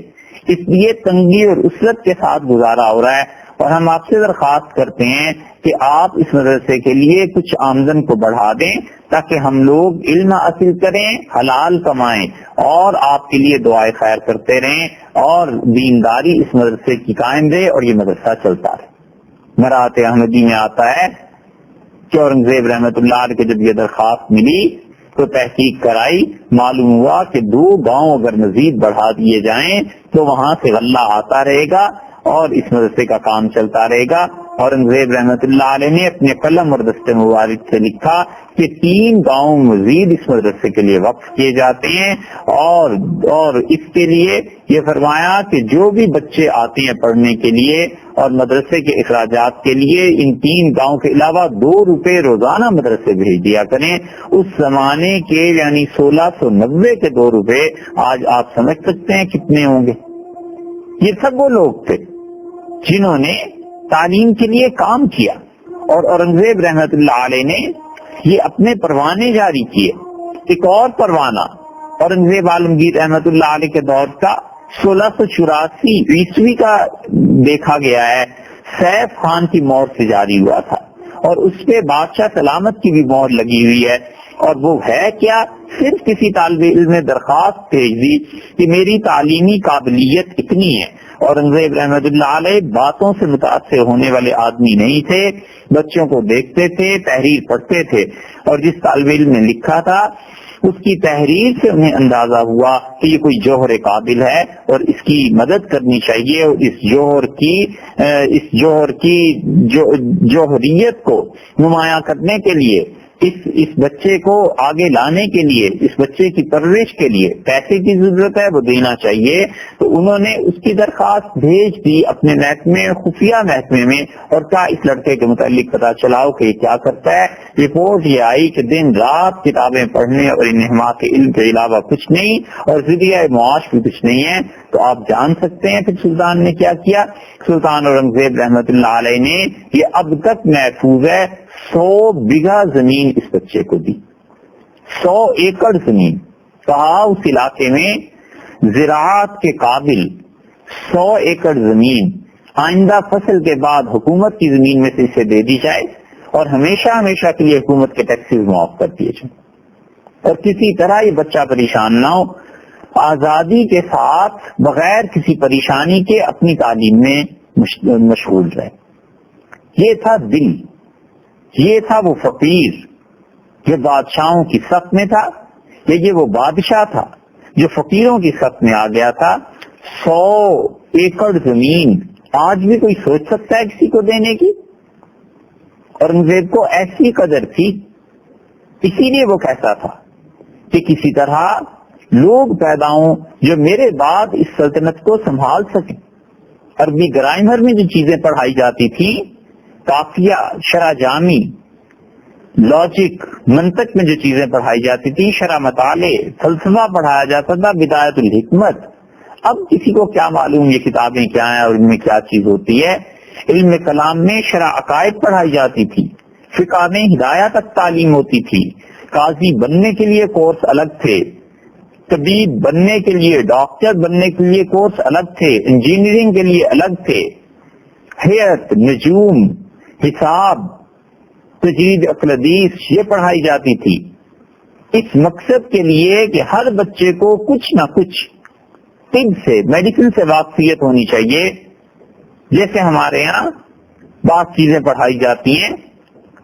اس لیے تنگی اور اسرت کے ساتھ گزارا ہو رہا ہے، اور ہم آپ سے درخواست کرتے ہیں کہ آپ اس مدرسے کے لیے کچھ آمدن کو بڑھا دیں تاکہ ہم لوگ علم حاصل کریں، حلال کمائیں، اور آپ کے لیے دعائیں خیر کرتے رہیں، اور دینداری اس مدرسے کی قائم رہے اور یہ مدرسہ چلتا رہے۔ مرات احمدی میں آتا ہے کہ اورنگزیب رحمت اللہ علیہ کو جب یہ درخواست ملی تو تحقیق کرائی، معلوم ہوا کہ 2 گاؤں اگر مزید بڑھا دیے جائیں تو وہاں سے غلہ آتا رہے گا اور اس مدرسے کا کام چلتا رہے گا، اورنگزیب رحمت اللہ علیہ نے اپنے قلم اور دست مبارک سے لکھا کہ 3 گاؤں مزید اس مدرسے کے لیے وقف کیے جاتے ہیں، اور اس کے لیے یہ فرمایا کہ جو بھی بچے آتے ہیں پڑھنے کے لیے اور مدرسے کے اخراجات کے لیے ان 3 گاؤں کے علاوہ 2 روپے روزانہ مدرسے بھیج دیا کریں۔ اس زمانے کے یعنی 1690 کے 2 روپے آج آپ سمجھ سکتے ہیں کتنے ہوں گے۔ یہ سب وہ لوگ تھے جنہوں نے تعلیم کے لیے کام کیا، اور اورنگزیب رحمت اللہ علیہ نے یہ اپنے پروانے جاری کیے۔ ایک اور پروانہ اورنگزیب عالمگیر رحمت اللہ علیہ کے دور کا 1684 عیسوی کا دیکھا گیا ہے، سیف خان کی موت سے جاری ہوا تھا، اور اس پہ بادشاہ سلامت کی بھی مہر لگی ہوئی ہے۔ اور وہ ہے کیا؟ صرف کسی طالب علم نے درخواست بھیج دی کہ میری تعلیمی قابلیت اتنی ہے۔ اورنگزیب رحمت اللہ علیہ باتوں سے متاثر ہونے والے آدمی نہیں تھے، بچوں کو دیکھتے تھے، تحریر پڑھتے تھے، اور جس طالب علم نے لکھا تھا اس کی تحریر سے انہیں اندازہ ہوا کہ یہ کوئی جوہر قابل ہے اور اس کی مدد کرنی چاہیے، اور اس جوہر کی جوہریت کو نمایاں کرنے کے لیے، اس بچے کو آگے لانے کے لیے، اس بچے کی پرورش کے لیے پیسے کی ضرورت ہے، وہ دینا چاہیے۔ تو انہوں نے اس کی درخواست بھیج دی اپنے محکمے، خفیہ محکمے میں، اور کہا اس لڑکے کے متعلق پتہ چلاؤ کہ یہ کیا کرتا ہے۔ رپورٹ یہ آئی کہ دن رات کتابیں پڑھنے اور انہما کے علم کے علاوہ کچھ نہیں، اور ذریعہ معاش بھی کچھ نہیں ہے۔ تو آپ جان سکتے ہیں پھر سلطان نے کیا کیا۔ سلطان اورنگزیب رحمت اللہ علیہ نے یہ اب تک محفوظ ہے 100 بیگھہ زمین اس بچے کو دی، 100 ایکڑ زمین، کہا اس علاقے میں زراعت کے قابل 100 ایکڑ زمین آئندہ فصل کے بعد حکومت کی زمین میں سے اسے دے دی جائے، اور ہمیشہ ہمیشہ کے لیے حکومت کے ٹیکسز معاف کر دیے جائیں، اور کسی طرح یہ بچہ پریشان نہ ہو، آزادی کے ساتھ بغیر کسی پریشانی کے اپنی تعلیم میں مشغول رہے۔ یہ تھا دل، یہ تھا وہ فقیر جو بادشاہوں کی صف میں تھا، یہ وہ بادشاہ تھا جو فقیروں کی صف میں آ گیا تھا۔ 100 ایکڑ زمین آج بھی کوئی سوچ سکتا ہے کسی کو دینے کی؟ اورنگزیب کو ایسی قدر تھی، اسی لیے وہ کہتا تھا کہ کسی طرح لوگ پیدا ہوں جو میرے بعد اس سلطنت کو سنبھال سکیں۔ عربی گرامر میں جو چیزیں پڑھائی جاتی تھی، قافیہ، شرح جامی، لاجک، منطق میں جو چیزیں پڑھائی جاتی تھی، شرح مطالعے، فلسفہ پڑھایا جاتا تھا، بدایت الحکمت، اب کسی کو کیا معلوم یہ کتابیں کیا ہیں اور ان میں کیا چیز ہوتی ہے۔ علم کلام میں شرح عقائد پڑھائی جاتی تھی، فقہ میں ہدایت تک تعلیم ہوتی تھی، قاضی بننے کے لیے کورس الگ تھے، طبیب بننے کے لیے، ڈاکٹر بننے کے لیے کورس الگ تھے، انجینئرنگ کے لیے الگ تھے، حیرت، نجوم، حساب، تجوید عقل حدیث یہ پڑھائی جاتی تھی، اس مقصد کے لیے کہ ہر بچے کو کچھ نہ کچھ طب سے، میڈیسن سے واقفیت ہونی چاہیے۔ جیسے ہمارے ہاں بعض چیزیں پڑھائی جاتی ہیں،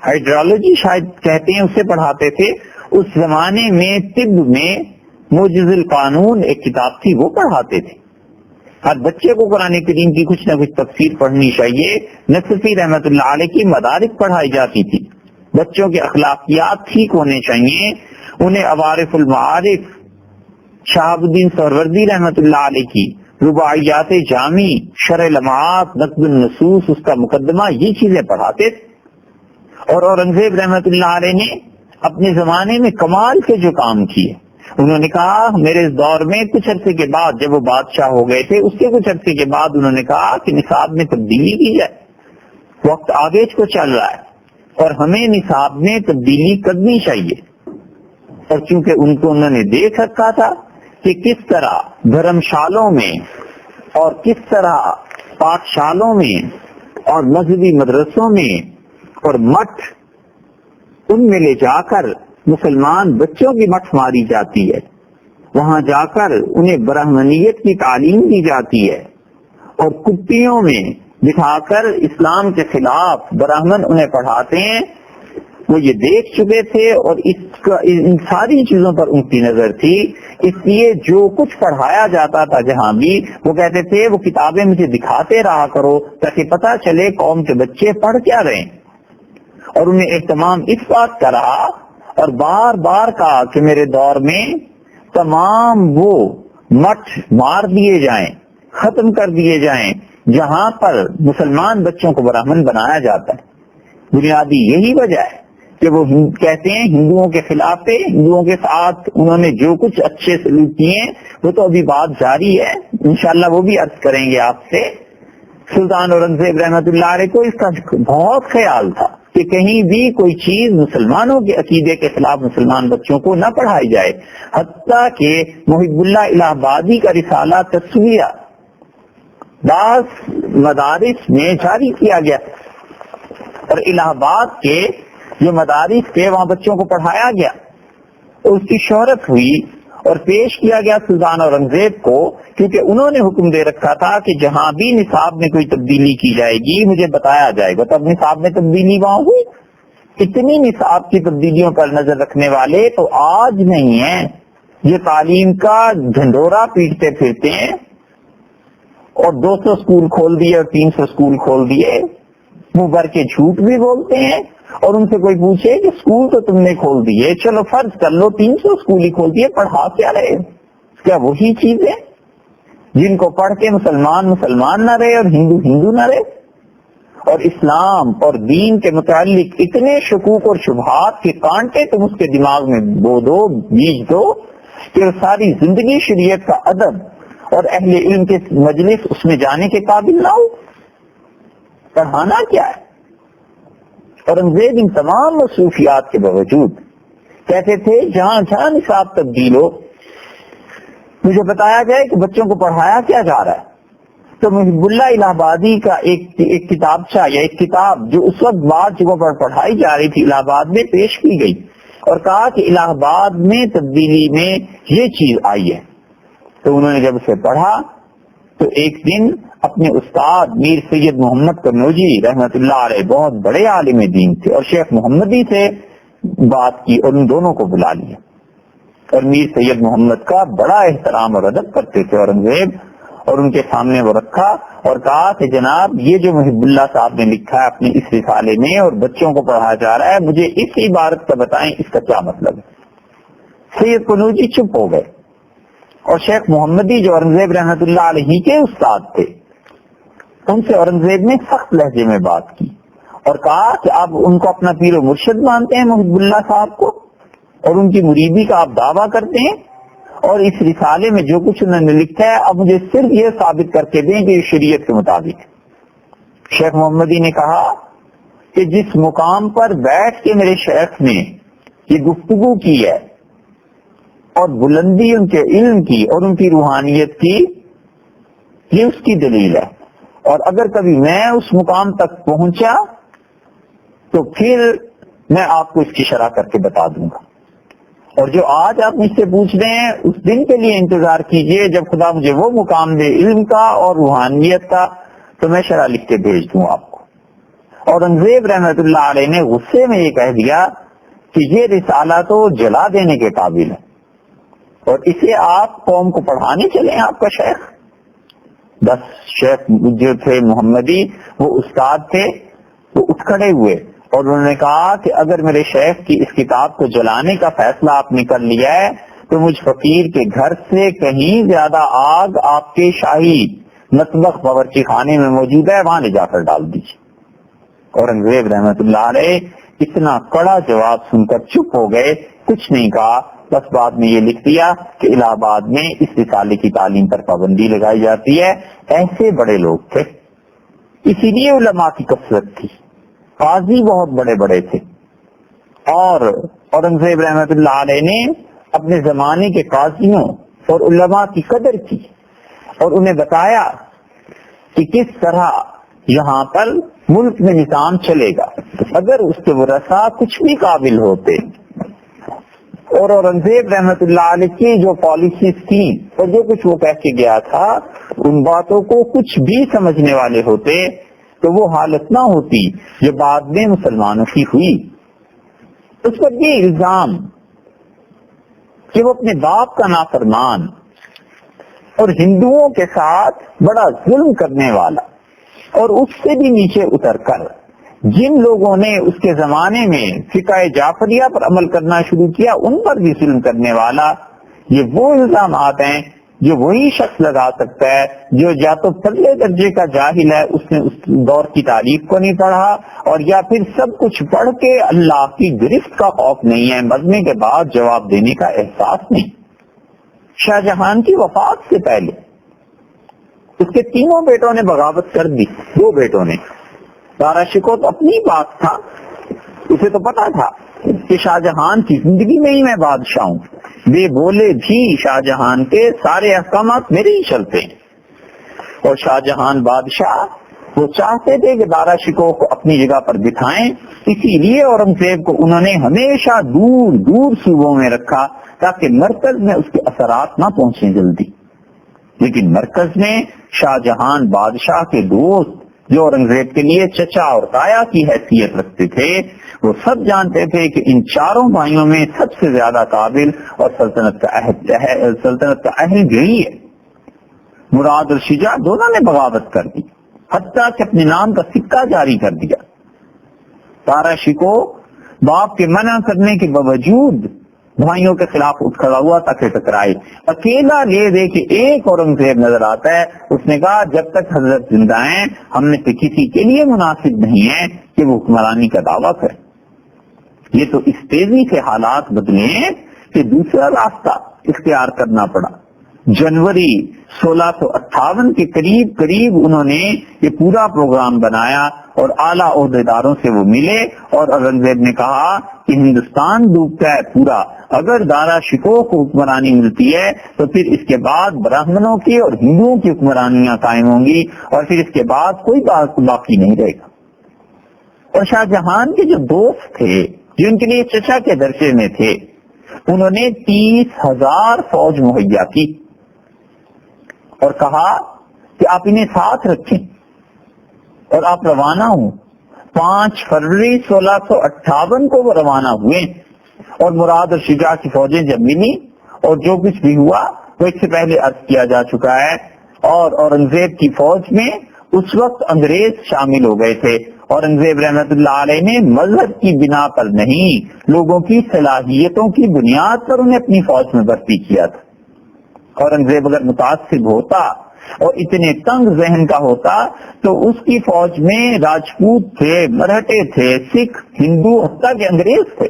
ہائیڈرولوجی شاید کہتے ہیں، اسے پڑھاتے تھے، اس زمانے میں طب میں موجز القانون ایک کتاب تھی، وہ پڑھاتے تھے۔ ہر بچے کو قرآن کریم کی کچھ نہ کچھ تفسیر پڑھنی چاہیے۔ نصفی رحمت اللہ علیہ کی مدارک پڑھائی جاتی تھی، بچوں کے اخلاقیات ٹھیک ہونے چاہیے، انہیں عوارف المعارف، شہاب الدین سہروردی رحمت اللہ علیہ کی رباعیات جامی، شرح لمعات، نقد النصوص، اس کا مقدمہ، یہ چیزیں پڑھاتے تھے۔ اور اورنگزیب رحمت اللہ علیہ نے اپنے زمانے میں کمال کے جو کام کیے، انہوں نے کہا میرے اس دور میں کچھ عرصے کے بعد، جب وہ بادشاہ ہو گئے تھے، اس کے کچھ عرصے کے بعد انہوں نے کہا کہ نصاب میں تبدیلی کی جائے، وقت آگے کو چل رہا ہے اور ہمیں نصاب میں تبدیلی کرنی چاہیے۔ اور چونکہ ان کو انہوں نے دیکھ رکھا تھا کہ کس طرح دھرمشالوں میں اور کس طرح پاٹشالوں میں اور مذہبی مدرسوں میں اور مٹھ، ان میں لے جا کر مسلمان بچوں کی مٹھ ماری جاتی ہے، وہاں جا کر انہیں برہمنیت کی تعلیم دی جاتی ہے، اور کپیوں میں بٹھا کر اسلام کے خلاف براہمن انہیں پڑھاتے ہیں، وہ یہ دیکھ چکے تھے اور ان ساری چیزوں پر ان کی نظر تھی، اس لیے جو کچھ پڑھایا جاتا تھا جہاں بھی وہ کہتے تھے وہ کتابیں مجھے دکھاتے رہا کرو تاکہ پتہ چلے قوم کے بچے پڑھ کیا رہے ہیں. اور انہیں اہتمام اس بات کا رہا اور بار بار کہا کہ میرے دور میں تمام وہ مٹھ مار دیے جائیں، ختم کر دیے جائیں جہاں پر مسلمان بچوں کو برہمن بنایا جاتا ہے. بنیادی یہی وجہ ہے کہ وہ کہتے ہیں ہندوؤں کے خلاف تھے، ہندوؤں کے ساتھ انہوں نے جو کچھ اچھے سلوک کیے وہ تو ابھی بات جاری ہے، انشاءاللہ وہ بھی عرض کریں گے آپ سے. سلطان اورنگزیب رحمۃ اللہ علیہ کو اس کا بہت خیال تھا کہ کہیں بھی کوئی چیز مسلمانوں کے عقیدے کے خلاف مسلمان بچوں کو نہ پڑھائی جائے. حتیٰ کہ محب اللہ الہ آبادی کا رسالہ تصویہ بعض مدارس میں جاری کیا گیا اور الہ آباد کے جو مدارس تھے وہاں بچوں کو پڑھایا گیا. اس کی شہرت ہوئی اور پیش کیا گیا سلطان اورنگزیب کو، کیونکہ انہوں نے حکم دے رکھا تھا کہ جہاں بھی نصاب میں کوئی تبدیلی کی جائے گی مجھے بتایا جائے گا. تب نصاب میں تبدیلی وہاں ہوئی. اتنی نصاب کی تبدیلیوں پر نظر رکھنے والے تو آج نہیں ہیں، یہ تعلیم کا ڈھنڈورا پیٹتے پھرتے ہیں اور 200 اسکول کھول دیے اور 300 اسکول کھول دیے. منہ بھر کے جھوٹ بھی بولتے ہیں اور ان سے کوئی پوچھے کہ اسکول تو تم نے کھول دیے، چلو فرض کر لو 300 اسکول ہی کھول دیے، پڑھا کیا رہے؟ کیا وہی چیزیں جن کو پڑھ کے مسلمان مسلمان نہ رہے اور ہندو ہندو نہ رہے؟ اور اسلام اور دین کے متعلق اتنے شکوک اور شبہات کے کانٹے تم اس کے دماغ میں بو دو، بیج دو کہ وہ ساری زندگی شریعت کا ادب اور اہل علم کے مجلس اس میں جانے کے قابل نہ ہو. پڑھانا کیا ہے؟ اورنگزیب ان تمام مصروفیات کے باوجود کہتے تھے جہاں جہاں نصاب تبدیل ہو مجھے بتایا جائے کہ بچوں کو پڑھایا کیا جا رہا ہے. تو محب اللہ الہ آبادی کا ایک کتابچہ یا ایک کتاب جو اس وقت بعض جگہوں پر پڑھائی جا رہی تھی الہ آباد میں پیش کی گئی اور کہا کہ الہ آباد میں تبدیلی میں یہ چیز آئی ہے. تو انہوں نے جب اسے پڑھا تو ایک دن اپنے استاد میر سید محمد قنوجی رحمت اللہ علیہ بہت بڑے عالم دین تھے اور شیخ محمدی سے بات کی اور ان دونوں کو بلا لیا. اور میر سید محمد کا بڑا احترام اور ادب کرتے تھے اورنگزیب، اور ان کے سامنے وہ رکھا اور کہا کہ جناب یہ جو محب اللہ صاحب نے لکھا ہے اپنے اس رسالے میں اور بچوں کو پڑھایا جا رہا ہے، مجھے اس عبارت کا بتائیں اس کا کیا مطلب ہے. سید قنوجی چپ ہو گئے اور شیخ محمدی جو اورنگزیب رحمت اللہ علیہ کے استاد تھے ان سے اورنگزیب نے سخت لہجے میں بات کی اور کہا کہ آپ ان کو اپنا پیر و مرشد مانتے ہیں محب اللہ صاحب کو اور ان کی مریدی کا آپ دعویٰ کرتے ہیں، اور اس رسالے میں جو کچھ انہوں نے لکھا ہے اب مجھے صرف یہ ثابت کر کے دیں کہ یہ شریعت کے مطابق ہے. شیخ محمدی نے کہا کہ جس مقام پر بیٹھ کے میرے شیخ نے یہ گفتگو کی ہے اور بلندی ان کے علم کی اور ان کی روحانیت کی، یہ اس کی دلیل ہے. اور اگر کبھی میں اس مقام تک پہنچا تو پھر میں آپ کو اس کی شرح کر کے بتا دوں گا. اور جو آج آپ مجھ سے پوچھ رہے ہیں اس دن کے لیے انتظار کیجئے جب خدا مجھے وہ مقام دے علم کا اور روحانیت کا تو میں شرح لکھ کے بھیج دوں آپ کو. اورنگزیب رحمت اللہ علیہ نے غصے میں یہ کہہ دیا کہ یہ رسالہ تو جلا دینے کے قابل ہے اور اسے آپ قوم کو پڑھانے چلیں آپ کا شیخ. بس شیخ جو تھے محمدی وہ استاد تھے، وہ اٹھ کھڑے ہوئے اور انہوں نے کہا کہ اگر میرے شیخ کی اس کتاب کو جلانے کا فیصلہ آپ نے کر لیا ہے تو مجھ فقیر کے گھر سے کہیں زیادہ آگ آپ کے شاہی مطبخ باورچی خانے میں موجود ہے، وہاں لے جا کر ڈال دیجیے. اورنگزیب رحمت اللہ علیہ اتنا کڑا جواب سن کر چپ ہو گئے، کچھ نہیں کہا. بس بعد میں یہ لکھ دیا کہ الہ آباد میں اس رسالے کی تعلیم پر پابندی لگائی جاتی ہے. ایسے بڑے لوگ تھے، اسی لیے علماء کی کثرت تھی. قاضی بہت بڑے بڑے تھے اور اورنگزیب رحمت اللہ علیہ نے اپنے زمانے کے قاضیوں اور علماء کی قدر کی اور انہیں بتایا کہ کس طرح یہاں پر ملک میں نظام چلے گا اگر اس کے ورثاء کچھ بھی قابل ہوتے. اور اورنگزیب رحمت اللہ علیہ کی جو پالیسیز تھیں اور جو کچھ وہ کہہ کے گیا تھا ان باتوں کو کچھ بھی سمجھنے والے ہوتے تو وہ حالت نہ ہوتی جو بعد میں مسلمانوں کی ہوئی. اس پر یہ الزام کہ وہ اپنے باپ کا نافرمان اور ہندوؤں کے ساتھ بڑا ظلم کرنے والا، اور اس سے بھی نیچے اتر کر جن لوگوں نے اس کے زمانے میں فقہ جعفریہ پر عمل کرنا شروع کیا ان پر بھی ظلم کرنے والا، یہ وہ الزامات ہیں جو وہی شخص لگا سکتا ہے جو یا تو پہلے درجے کا جاہل ہے، اس نے اس دور کی تاریخ کو نہیں پڑھا، اور یا پھر سب کچھ پڑھ کے اللہ کی گرفت کا خوف نہیں ہے، مرنے کے بعد جواب دینے کا احساس نہیں۔ شاہ جہان کی وفات سے پہلے اس کے تینوں بیٹوں نے بغاوت کر دی، دو بیٹوں نے۔ دارا شکوہ تو اپنی بات تھا، اسے تو پتا تھا کہ شاہ جہان کی زندگی میں ہی میں بادشاہ ہوں، بے بولے بھی شاہ جہان کے سارے احکامات میرے ہی چلتے ہیں۔ اور شاہ جہان بادشاہ وہ چاہتے تھے کہ دارا شکوہ کو اپنی جگہ پر بٹھائیں، اسی لیے اورنگزیب کو انہوں نے ہمیشہ دور دور صوبوں میں رکھا تاکہ مرکز میں اس کے اثرات نہ پہنچیں جلدی۔ لیکن مرکز میں شاہ جہان بادشاہ کے دوست جو اورنگزیب کے لیے چچا اور تایا کی حیثیت رکھتے تھے، وہ سب جانتے تھے کہ ان چاروں بھائیوں میں سب سے زیادہ قابل اور سلطنت کا اہل یہی ہے۔ مراد اور شجاع دونوں نے بغاوت کر دی، حتیٰ کہ اپنے نام کا سکہ جاری کر دیا۔ دارا شکوہ باپ کے منع کرنے کے باوجود بھائیوں کے خلاف اٹھ کھڑا ہوا تاکہ ٹکرائے۔ اکیلا لے دے کہ ایک اورنگزیب نظر آتا ہے، اس نے کہا جب تک حضرت زندہ ہیں ہم میں سے کسی کے لیے مناسب نہیں ہے کہ وہ حکمرانی کا دعویٰ کرے۔ یہ تو اس تیزی سے حالات بدلے کہ دوسرا راستہ اختیار کرنا پڑا۔ جنوری 1658 کے قریب انہوں نے یہ پورا پروگرام بنایا اور اعلیٰ عہدیداروں سے وہ ملے، اور اورنگزیب نے کہا کہ ہندوستان ڈوبتا ہے پورا، اگر دارا شکوہ کو حکمرانی ملتی ہے تو پھر اس کے بعد برہمنوں کی اور ہندوؤں کی حکمرانیاں قائم ہوں گی، اور پھر اس کے بعد کوئی بات باقی نہیں رہے گا۔ اور شاہ جہان کے جو دوست تھے جو ان کے لیے چچا کے درجے میں تھے، انہوں نے 30,000 فوج مہیا کی اور کہا کہ آپ انہیں ساتھ رکھیں اور آپ روانہ ہوں۔ 5 فروری 1658 کو وہ روانہ ہوئے، اور مراد اور شجاع کی فوجیں جب ملی اور جو کچھ بھی ہوا وہ اس سے پہلے عرض کیا جا چکا ہے۔ اور اورنگزیب کی فوج میں اس وقت انگریز شامل ہو گئے تھے۔ اورنگزیب رحمت اللہ علیہ نے مذہب کی بنا پر نہیں، لوگوں کی صلاحیتوں کی بنیاد پر انہیں اپنی فوج میں بھرتی کیا تھا۔ اورنگزیب اگر متعصب ہوتا اور اتنے تنگ ذہن کا ہوتا تو اس کی فوج میں راجپوت تھے، مرہٹے تھے، سکھ، ہندو، حتیٰ کہ انگریز تھے۔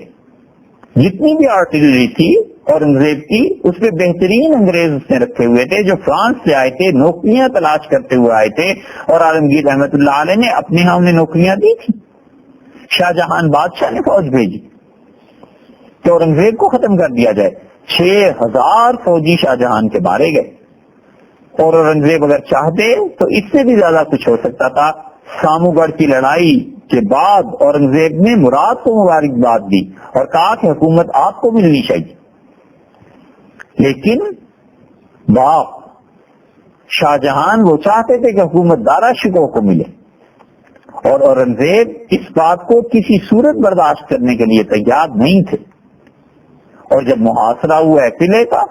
جتنی بھی آرٹلری تھی اورنگزیب کی، اس میں بہترین انگریز اس نے رکھے ہوئے تھے جو فرانس سے آئے تھے، نوکریاں تلاش کرتے ہوئے آئے تھے، اور عالمگیر رحمت اللہ علیہ نے اپنے ہاں انہیں نوکریاں دی تھی۔ شاہ جہان بادشاہ نے فوج بھیجی کہ اورنگزیب کو ختم کر دیا جائے۔ 6,000 فوجی شاہ جہان کے مارے گئے، اور اورنگزیب اگر چاہتے تو اس سے بھی زیادہ کچھ ہو سکتا تھا۔ سامو گڑھ کی لڑائی کے بعد اورنگزیب نے مراد کو مبارکباد دی اور کہا کہ حکومت آپ کو ملنی چاہیے، لیکن باپ شاہ جہان وہ چاہتے تھے کہ حکومت دارا شکوہ کو ملے، اور اورنگزیب اس بات کو کسی صورت برداشت کرنے کے لیے تیار نہیں تھے۔ اور جب محاصرہ ہوا ہے قلعے کا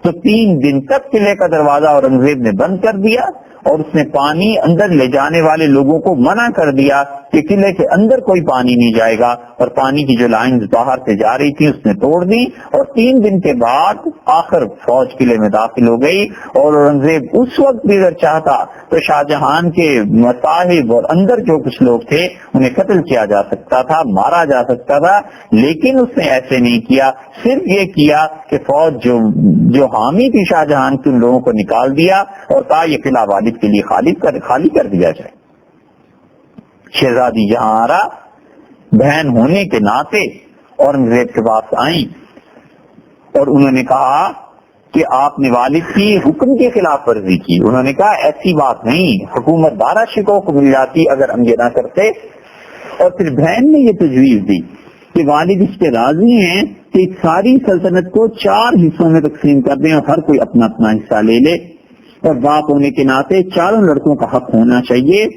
تو 3 دن تک قلعے کا دروازہ اورنگزیب نے بند کر دیا، اور اس نے پانی اندر لے جانے والے لوگوں کو منع کر دیا کہ قلعے کے اندر کوئی پانی نہیں جائے گا، اور پانی کی جو لائنز باہر سے جا رہی تھی اس نے توڑ دی، اور 3 دن کے بعد آخر فوج قلعے میں داخل ہو گئی۔ اور اورنگزیب اس وقت بھی اگر چاہتا تو شاہ جہان کے مصاحب اور اندر جو کچھ لوگ تھے انہیں قتل کیا جا سکتا تھا، مارا جا سکتا تھا، لیکن اس نے ایسے نہیں کیا۔ صرف یہ کیا کہ فوج جو حامی تھی شاہ جہان کے ان لوگوں کو نکال دیا اور کہا یہ قلعہ والد کے لیے خالی کر دیا جائے۔ شہزادی جہاں آرا بہن ہونے کے ناطے اورنگزیب کے پاس آئیں اور انہوں نے کہا کہ آپ نے والد کی حکم کے خلاف ورزی کی۔ انہوں نے کہا ایسی بات نہیں، حکومت دارا شکوہ کو مل جاتی اگر ہم یہ نہ کرتے۔ اور پھر بہن نے یہ تجویز دی کہ والد اس پہ راضی ہیں کہ ساری سلطنت کو 4 حصوں میں تقسیم کر دیں اور ہر کوئی اپنا اپنا حصہ لے لے، اور باپ ہونے کے ناطے 4 لڑکوں کا حق ہونا چاہیے۔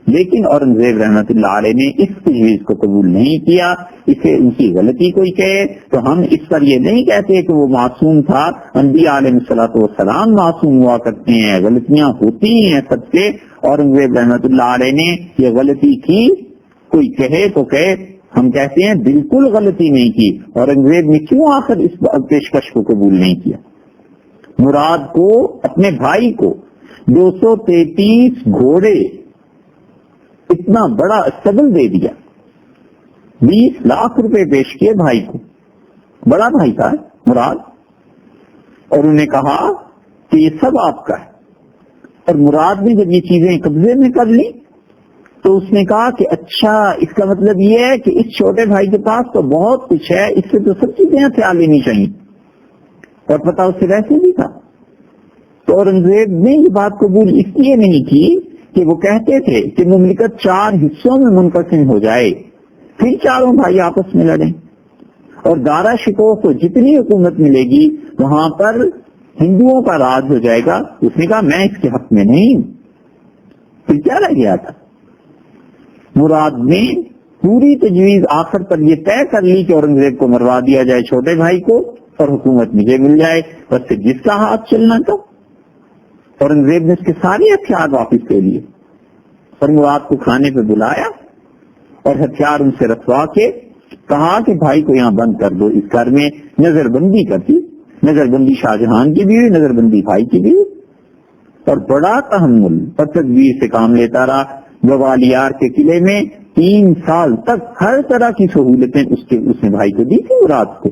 لیکن اورنگزیب رحمت اللہ علیہ نے اس تجویز کو قبول نہیں کیا. اسے ان کی غلطی کوئی کہے تو ہم اس پر یہ نہیں کہتے کہ وہ معصوم تھا. انبیاء علیہ الصلوۃ والسلام معصوم ہوا کرتے ہیں, غلطیاں ہوتی ہیں سب سے. اورنگزیب رحمت اللہ علیہ نے یہ غلطی کی, کوئی کہے تو کہے, ہم کہتے ہیں بالکل غلطی نہیں کی. اورنگزیب نے کیوں آخر اس پیشکش کو قبول نہیں کیا؟ مراد کو, اپنے بھائی کو 233 گھوڑے, اتنا بڑا اسٹرگل دے دیا, 20 لاکھ روپے پیش کیے بھائی کو, بڑا بھائی تھا مراد, اور انہوں نے کہا کہ یہ سب آپ کا ہے. اور مراد نے جب یہ چیزیں قبضے میں کر لی تو اس نے کہا کہ اچھا, اس کا مطلب یہ ہے کہ اس چھوٹے بھائی کے پاس تو بہت کچھ ہے, اس سے تو سب چیزیں ہتھیار لینی چاہیے. اور پتا اس سے ویسے بھی تھا. تو اورنگزیب نے یہ بات قبول اس لیے نہیں کی کہ وہ کہتے تھے کہ مملکت 4 حصوں میں منقسم ہو جائے, پھر چاروں بھائی آپس میں لڑیں, اور دارا شکوہ کو جتنی حکومت ملے گی وہاں پر ہندوؤں کا راج ہو جائے گا. اس نے کہا میں اس کے حق میں نہیں ہوں. پھر کیا رہ گیا تھا؟ مراد نے پوری تجویز آخر پر یہ طے کر لی کہ اورنگزیب کو مروا دیا جائے چھوٹے بھائی کو, اور حکومت مجھے مل جائے. بس پھر جس کا ہاتھ چلنا تھا. اورنگزیب نے اس کے سارے ہتھیار واپس لے لیے اور مراد کو کھانے پہ بلایا اور ہتھیار ان سے رکھوا کے کہا کہ بھائی کو یہاں بند کر دو. اس گھر میں نظر بندی کر دی, نظر بندی شاہجہان کی بھی ہوئی, نظر بندی بھائی کی بھی ہوئی, اور بڑا تحمل اور تدبیر سے کام لیتا رہا. گوالیار کے قلعے میں 3 سال تک ہر طرح کی سہولتیں اس نے بھائی کو دی تھی مراد کو.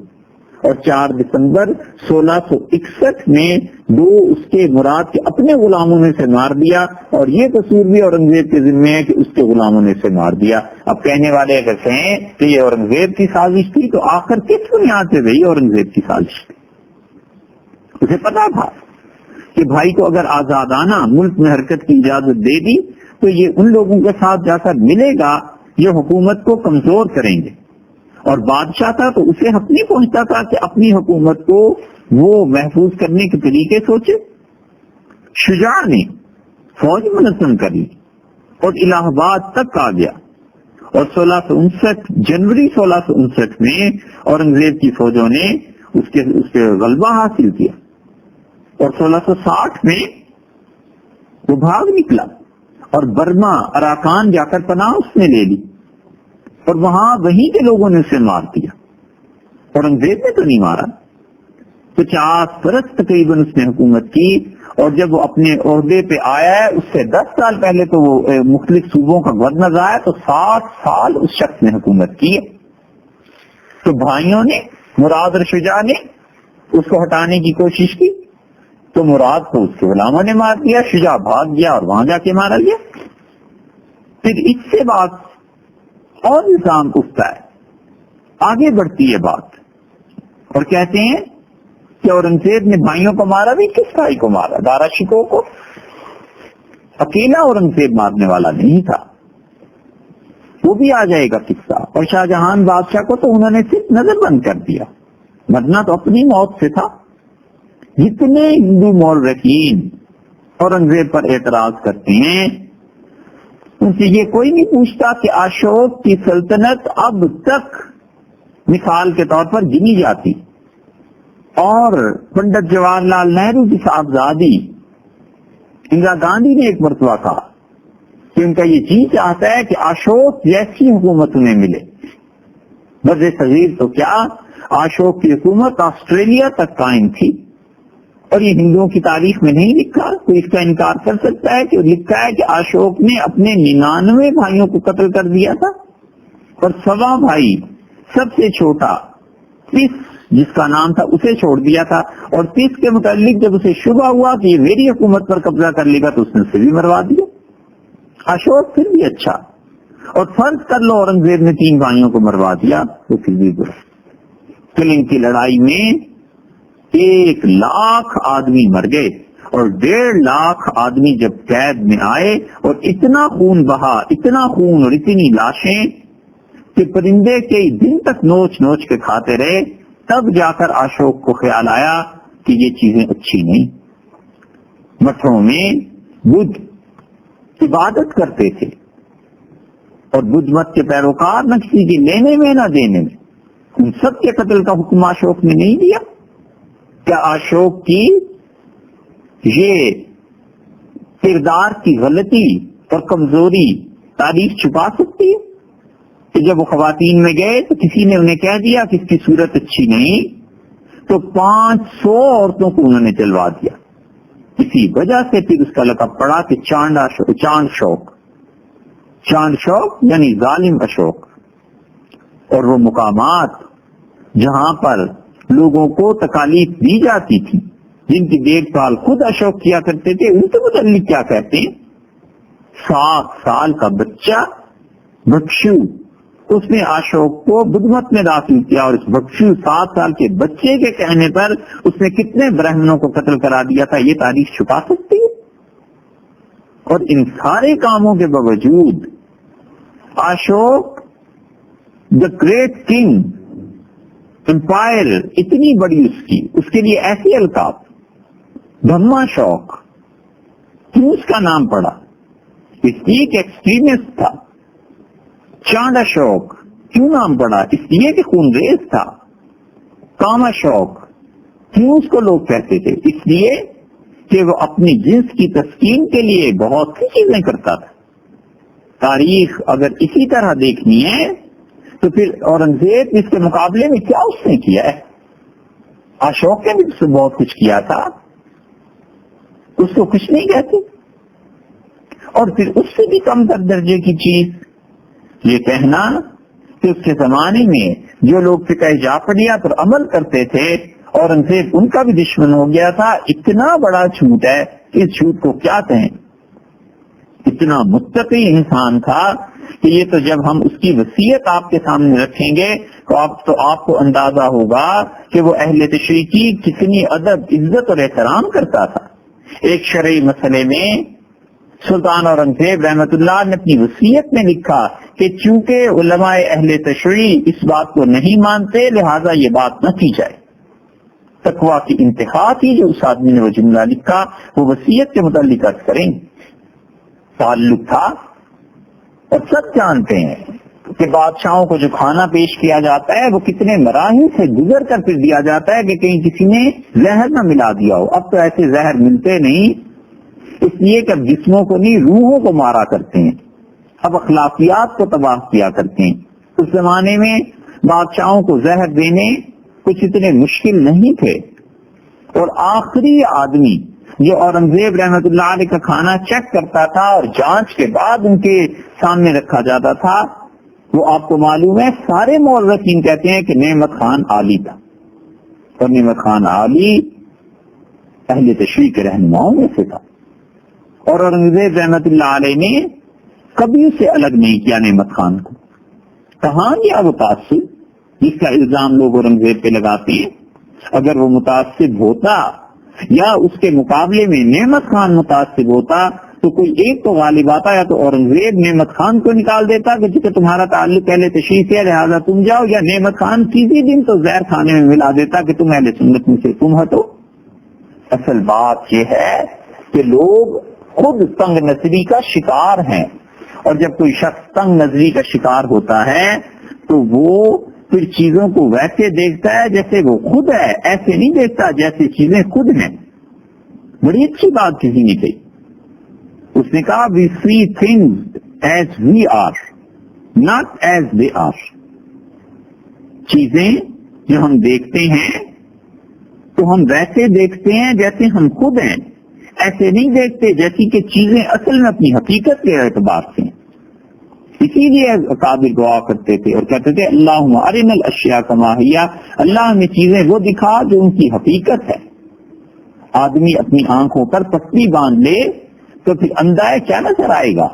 اور 4 دسمبر 1661 میں 2 اس کے مراد کے اپنے غلاموں نے سے مار دیا, اور یہ قصور بھی اورنگزیب کے ذمہ ہے کہ اس کے غلاموں نے سے مار دیا. اب کہنے والے اگر کہیں کہ یہ اورنگزیب کی سازش تھی تو آخر کس بنیاد سے رہی اورنگزیب کی سازش تھی؟ اسے پتا تھا کہ بھائی کو اگر آزادانہ ملک میں حرکت کی اجازت دے دی تو یہ ان لوگوں کے ساتھ جا کر ملے گا جو حکومت کو کمزور کریں گے. اور بادشاہ تھا تو اسے حق نہیں پہنچتا تھا کہ اپنی حکومت کو وہ محفوظ کرنے کے طریقے سوچے. شجاع نے فوج منظم کری اور الہ آباد تک آ گیا, اور 1659 جنوری 1659 میں اورنگزیب کی فوجوں نے اس کے غلبہ حاصل کیا, اور 1660 میں وہ بھاگ نکلا اور برما اراکان جا کر پناہ اس نے لے لی, اور وہاں وہیں کے لوگوں نے اسے مار دیا. اورنگزیب نے تو نہیں مارا. 50 برس تقریباً اس نے حکومت کی, اور جب وہ اپنے عہدے پہ آیا ہے اس سے 10 سال پہلے تو وہ مختلف صوبوں کا گورنر آیا, تو 60 سال اس شخص نے حکومت کی ہے. تو بھائیوں نے, مراد اور شجاع نے اس کو ہٹانے کی کوشش کی, تو مراد کو اس کے غلاموں نے مار دیا, شجاع بھاگ گیا اور وہاں جا کے مارا گیا. پھر اس سے بات اور نظام اٹھتا ہے, آگے بڑھتی ہے بات, اور کہتے ہیں کہ اورنگزیب نے بھائیوں کو مارا بھی. کس بھائی کو مارا؟ دارا شکوہ کو. اکیلا اورنگزیب مارنے والا نہیں تھا, وہ بھی آ جائے گا قصہ. اور شاہجہان بادشاہ کو تو انہوں نے صرف نظر بند کر دیا, مرنا تو اپنی موت سے تھا. جتنے ہندو مورخین اورنگزیب پر اعتراض کرتے ہیں ان سے یہ کوئی نہیں پوچھتا کہ اشوک کی سلطنت اب تک مثال کے طور پر گنی جاتی, اور پنڈت جواہر لال نہرو کی صاحبزادی اندرا گاندھی نے ایک مرتبہ کہا کہ ان کا یہ جی چاہتا ہے کہ اشوک جیسی حکومت انہیں ملے. بر صغیر تو کیا, اشوک کی حکومت آسٹریلیا تک قائم تھی, اور یہ ہندوؤں کی تاریخ میں نہیں لکھا. کوئی اس کا انکار کر سکتا ہے کہ لکھا ہے کہ اشوک نے اپنے 99 بھائیوں کو قتل کر دیا تھا, اور 1.25 بھائی سب سے چھوٹا تس جس کا نام تھا اسے چھوڑ دیا تھا, اور تس کے متعلق جب اسے شبہ ہوا کہ یہ میری حکومت پر قبضہ کر لے گا تو اس نے اسے بھی مروا دیا. اشوک پھر بھی اچھا, اور فرض کر لو اورنگزیب نے 3 بھائیوں کو مروا دیا تو پھر بھی برا. کلنگ کی لڑائی میں 1 لاکھ آدمی مر گئے, اور 1.5 لاکھ آدمی جب قید میں آئے, اور اتنا خون بہا, اتنا خون اور اتنی لاشیں کہ پرندے کئی دن تک نوچ نوچ کے کھاتے رہے. تب جا کر اشوک کو خیال آیا کہ یہ چیزیں اچھی نہیں. مٹھوں میں بدھ عبادت کرتے تھے, اور بدھ مت کے پیروکار نہ کسی کے لینے میں نہ دینے میں، ان سب کے قتل کا حکم اشوک نے نہیں دیا؟ کیا اشوک کی یہ کردار کی غلطی اور کمزوری تاریخ چھپا سکتی ہے کہ جب وہ خواتین میں گئے تو کسی نے انہیں کہہ دیا کہ اس کی صورت اچھی نہیں، تو 500 عورتوں کو انہوں نے جلوا دیا؟ اسی وجہ سے پھر اس کا لقب پڑا کہ چاند شوق یعنی ظالم اشوک۔ اور وہ مقامات جہاں پر لوگوں کو تکالیف دی جاتی تھی، جن کی دیکھ بھال خود اشوک کیا کرتے تھے، ان کے متعلق کیا کہتے ہیں؟ 7 سال کا بچہ بھکشو، اس نے اشوک کو بدھ مت میں داخل کیا، اور اس بھکشو 7 سال کے بچے کے کہنے پر اس نے کتنے برہمنوں کو قتل کرا دیا تھا؟ یہ تاریخ چھپا سکتی ہے؟ اور ان سارے کاموں کے باوجود Ashok the great king, emperor اتنی بڑی اس کے لیے ایسی القاب، دھما شوق، کیوں اس کا نام پڑا؟ اس لیے کہ ایکسٹریمسٹ تھا۔ چانڈ اشوک کیوں نام پڑا؟ اس لیے کہ خون ریز تھا۔ کام اشوک کیوں اس کو لوگ کہتے تھے؟ اس لیے کہ وہ اپنی جنس کی تسکین کے لیے بہت سی چیزیں کرتا تھا۔ تاریخ اگر اسی طرح دیکھنی ہے تو پھر اورنگزیب اس کے مقابلے میں کیا اس نے کیا ہے؟ اشوک نے بھی اس سے بہت کچھ کیا تھا، اس کو کچھ نہیں کہتے۔ اور پھر اس سے بھی کم تر درجے کی چیز یہ کہنا کہ اس کے زمانے میں جو لوگ فقہ جعفریہ پر عمل کرتے تھے اورنگزیب ان کا بھی دشمن ہو گیا تھا، اتنا بڑا جھوٹ ہے کہ اس جھوٹ کو کیا کہیں۔ اتنا متقی انسان تھا کہ یہ تو جب ہم اس کی وصیت آپ کے سامنے رکھیں گے تو آپ کو اندازہ ہوگا کہ وہ اہل تشریع کی کتنی ادب، عزت اور احترام کرتا تھا۔ ایک شرعی مسئلے میں سلطان اورنگزیب رحمت اللہ نے اپنی وصیت میں لکھا کہ چونکہ علماء اہل تشریع اس بات کو نہیں مانتے لہذا یہ بات نہ کی جائے۔ تقویٰ کی انتہا تھی جو اس آدمی نے وہ جملہ لکھا، وہ وصیت کے متعلق عرض کریں۔ تعلق تھا، اور سب جانتے ہیں کہ بادشاہوں کو جو کھانا پیش کیا جاتا ہے وہ کتنے مراحل سے گزر کر پھر دیا جاتا ہے کہ کہیں کسی نے زہر نہ ملا دیا ہو۔ اب تو ایسے زہر ملتے نہیں، اس لیے کہ اب جسموں کو نہیں روحوں کو مارا کرتے ہیں، اب اخلاقیات کو تباہ کیا کرتے ہیں۔ اس زمانے میں بادشاہوں کو زہر دینے کچھ اتنے مشکل نہیں تھے، اور آخری آدمی جو اورنگزیب رحمت اللہ علیہ کا کھانا چیک کرتا تھا اور جانچ کے بعد ان کے سامنے رکھا جاتا تھا، وہ آپ کو معلوم ہے سارے مورخین کہتے ہیں کہ نعمت خان عالی تھا، اور نعمت خان عالی اہل تشریع کے رہنماؤں میں سے تھا، اور اورنگزیب رحمت اللہ علیہ نے کبھی اسے الگ نہیں کیا نعمت خان کو۔ کہاں گیا وہ تعصب جس کا الزام لوگ اورنگزیب پہ لگاتے ہیں؟ اگر وہ متعصب ہوتا یا اس کے مقابلے میں نعمت خان متعصب ہوتا تو کوئی ایک تو غالب آتا، یا تو اورنگزیب نعمت خان کو نکال دیتا کہ چونکہ تمہارا تعلق اہل تشریع سے لہذا تم جاؤ، یا نعمت خان کسی دن تو زہر کھانے میں ملا دیتا کہ تم اہل سنت میں سے تم ہٹو۔ اصل بات یہ ہے کہ لوگ خود تنگ نظری کا شکار ہیں، اور جب کوئی شخص تنگ نظری کا شکار ہوتا ہے تو وہ پھر چیزوں کو ویسے دیکھتا ہے جیسے وہ خود ہے، ایسے نہیں دیکھتا جیسے چیزیں خود ہیں۔ بڑی اچھی بات کسی نے کہی، اس نے کہا we see things as we are not as they are۔ چیزیں جو ہم دیکھتے ہیں تو ہم ویسے دیکھتے ہیں جیسے ہم خود ہیں، ایسے نہیں دیکھتے جیسی کہ چیزیں اصل میں اپنی حقیقت کے اعتبار سے ہیں۔ اسی لیے اکابر دعا کرتے تھے اور کہتے تھے اللہم ارنا الاشیاء کما ہی، اللہ ہمیں چیزیں وہ دکھا جو ان کی حقیقت ہے۔ آدمی اپنی آنکھوں پر پٹی باندھ لے تو پھر اندھا ہے کیا نظر آئے گا،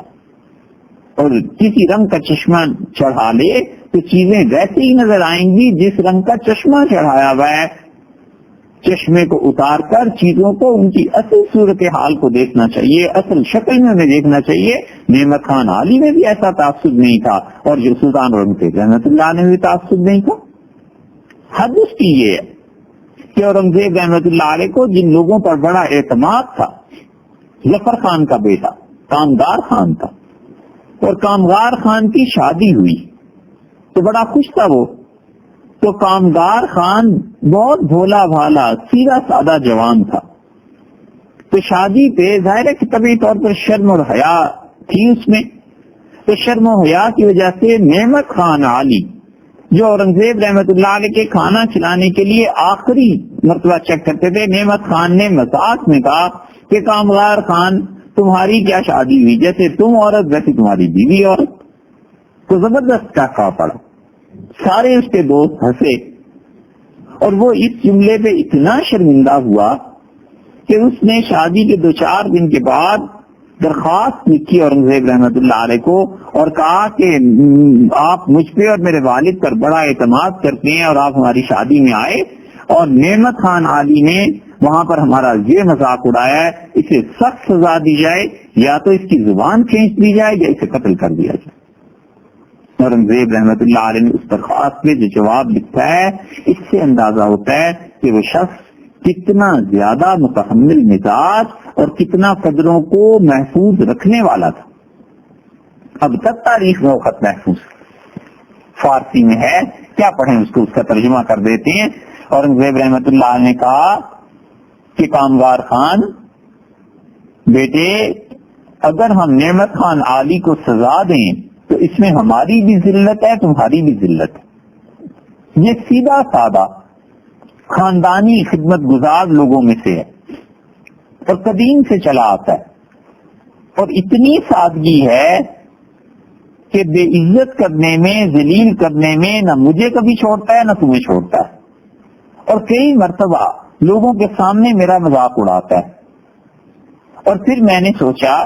اور کسی رنگ کا چشمہ چڑھا لے تو چیزیں ویسے ہی نظر آئیں گی جس رنگ کا چشمہ چڑھایا ہوا ہے۔ چشمے کو اتار کر چیزوں کو ان کی اصل صورت حال کو دیکھنا چاہیے، اصل شکل میں انہیں دیکھنا چاہیے۔ نعمت خان عالی میں بھی ایسا تعصب نہیں تھا، اور جو سلطان اورنگزیب رحمت اللہ نے بھی تعصب نہیں تھا۔ حد اس کی یہ ہے کہ اورنگزیب رحمت اللہ علیہ کو جن لوگوں پر بڑا اعتماد تھا، ظفر خان کا بیٹا کامدار خان تھا، اور کامگار خان کی شادی ہوئی تو بڑا خوش تھا وہ. تو کامگار خان بہت بھولا بھالا سیدھا سادہ جوان تھا. تو شادی پہ ظاہر ہے کہ طبی طور پر شرم اور حیا تھی اس میں. تو شرم و حیا کی وجہ سے نعمت خان عالی جو اورنگزیب رحمت اللہ علیہ کے کھانا کھلانے کے لیے آخری مرتبہ چیک کرتے تھے، نعمت خان نے مذاق میں کہا کہ کامگار خان تمہاری کیا شادی ہوئی، جیسے تم عورت ویسے تمہاری بیوی عورت. تو زبردست کا کہا پڑا. سارے اس کے دوست ہنسے اور وہ اس جملے پہ اتنا شرمندہ ہوا کہ اس نے شادی کے 2-4 دن کے بعد درخواست لکھی اورنگزیب رحمت اللہ علیہ کو اور کہا کہ آپ مجھ پہ اور میرے والد پر بڑا اعتماد کرتے ہیں اور آپ ہماری شادی میں آئے، اور نعمت خان عالی نے وہاں پر ہمارا یہ مذاق اڑایا ہے، اسے سخت سزا دی جائے، یا تو اس کی زبان کھینچ دی جائے یا اسے قتل کر دیا جائے. اورنگزیب رحمت اللہ علیہ نے اس درخواست میں جو جواب لکھا ہے اس سے اندازہ ہوتا ہے کہ وہ شخص کتنا زیادہ متحمل مزاج اور کتنا قدروں کو محفوظ رکھنے والا تھا. اب تک تاریخ میں وہ خط محفوظ فارسی میں ہے، کیا پڑھیں اس کو، اس کا ترجمہ کر دیتے ہیں. اورنگزیب رحمت اللہ علیہ نے کہا کہ کامگار خان بیٹے، اگر ہم نعمت خان عالی کو سزا دیں تو اس میں ہماری بھی ذلت ہے تمہاری بھی ذلت ہے. یہ سیدھا سادہ خاندانی خدمت گزار لوگوں میں سے ہے اور قدیم سے چلا آتا ہے، اور اتنی سادگی ہے کہ بے عزت کرنے میں، ذلیل کرنے میں نہ مجھے کبھی چھوڑتا ہے نہ تمہیں چھوڑتا ہے، اور کئی مرتبہ لوگوں کے سامنے میرا مذاق اڑاتا ہے. اور پھر میں نے سوچا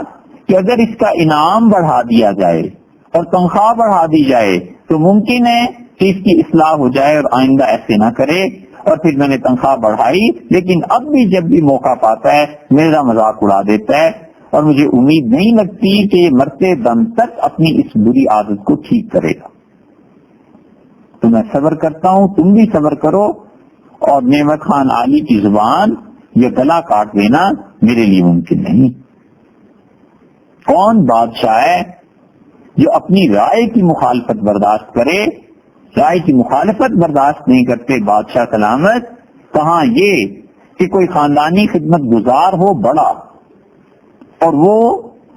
کہ اگر اس کا انعام بڑھا دیا جائے اور تنخواہ بڑھا دی جائے تو ممکن ہے کہ اس کی اصلاح ہو جائے اور آئندہ ایسے نہ کرے. اور پھر میں نے تنخواہ بڑھائی، لیکن اب بھی جب بھی موقع پاتا ہے میرا مذاق اڑا دیتا ہے، اور مجھے امید نہیں لگتی کہ یہ مرتے دم تک اپنی اس بری عادت کو ٹھیک کرے گا. تو میں صبر کرتا ہوں، تم بھی صبر کرو، اور نعمت خان عالی کی زبان یہ گلا کاٹ دینا میرے لیے ممکن نہیں. کون بادشاہ ہے جو اپنی رائے کی مخالفت برداشت کرے؟ رائے کی مخالفت برداشت نہیں کرتے بادشاہ سلامت. کہاں یہ کہ کوئی خاندانی خدمت گزار ہو بڑا، اور وہ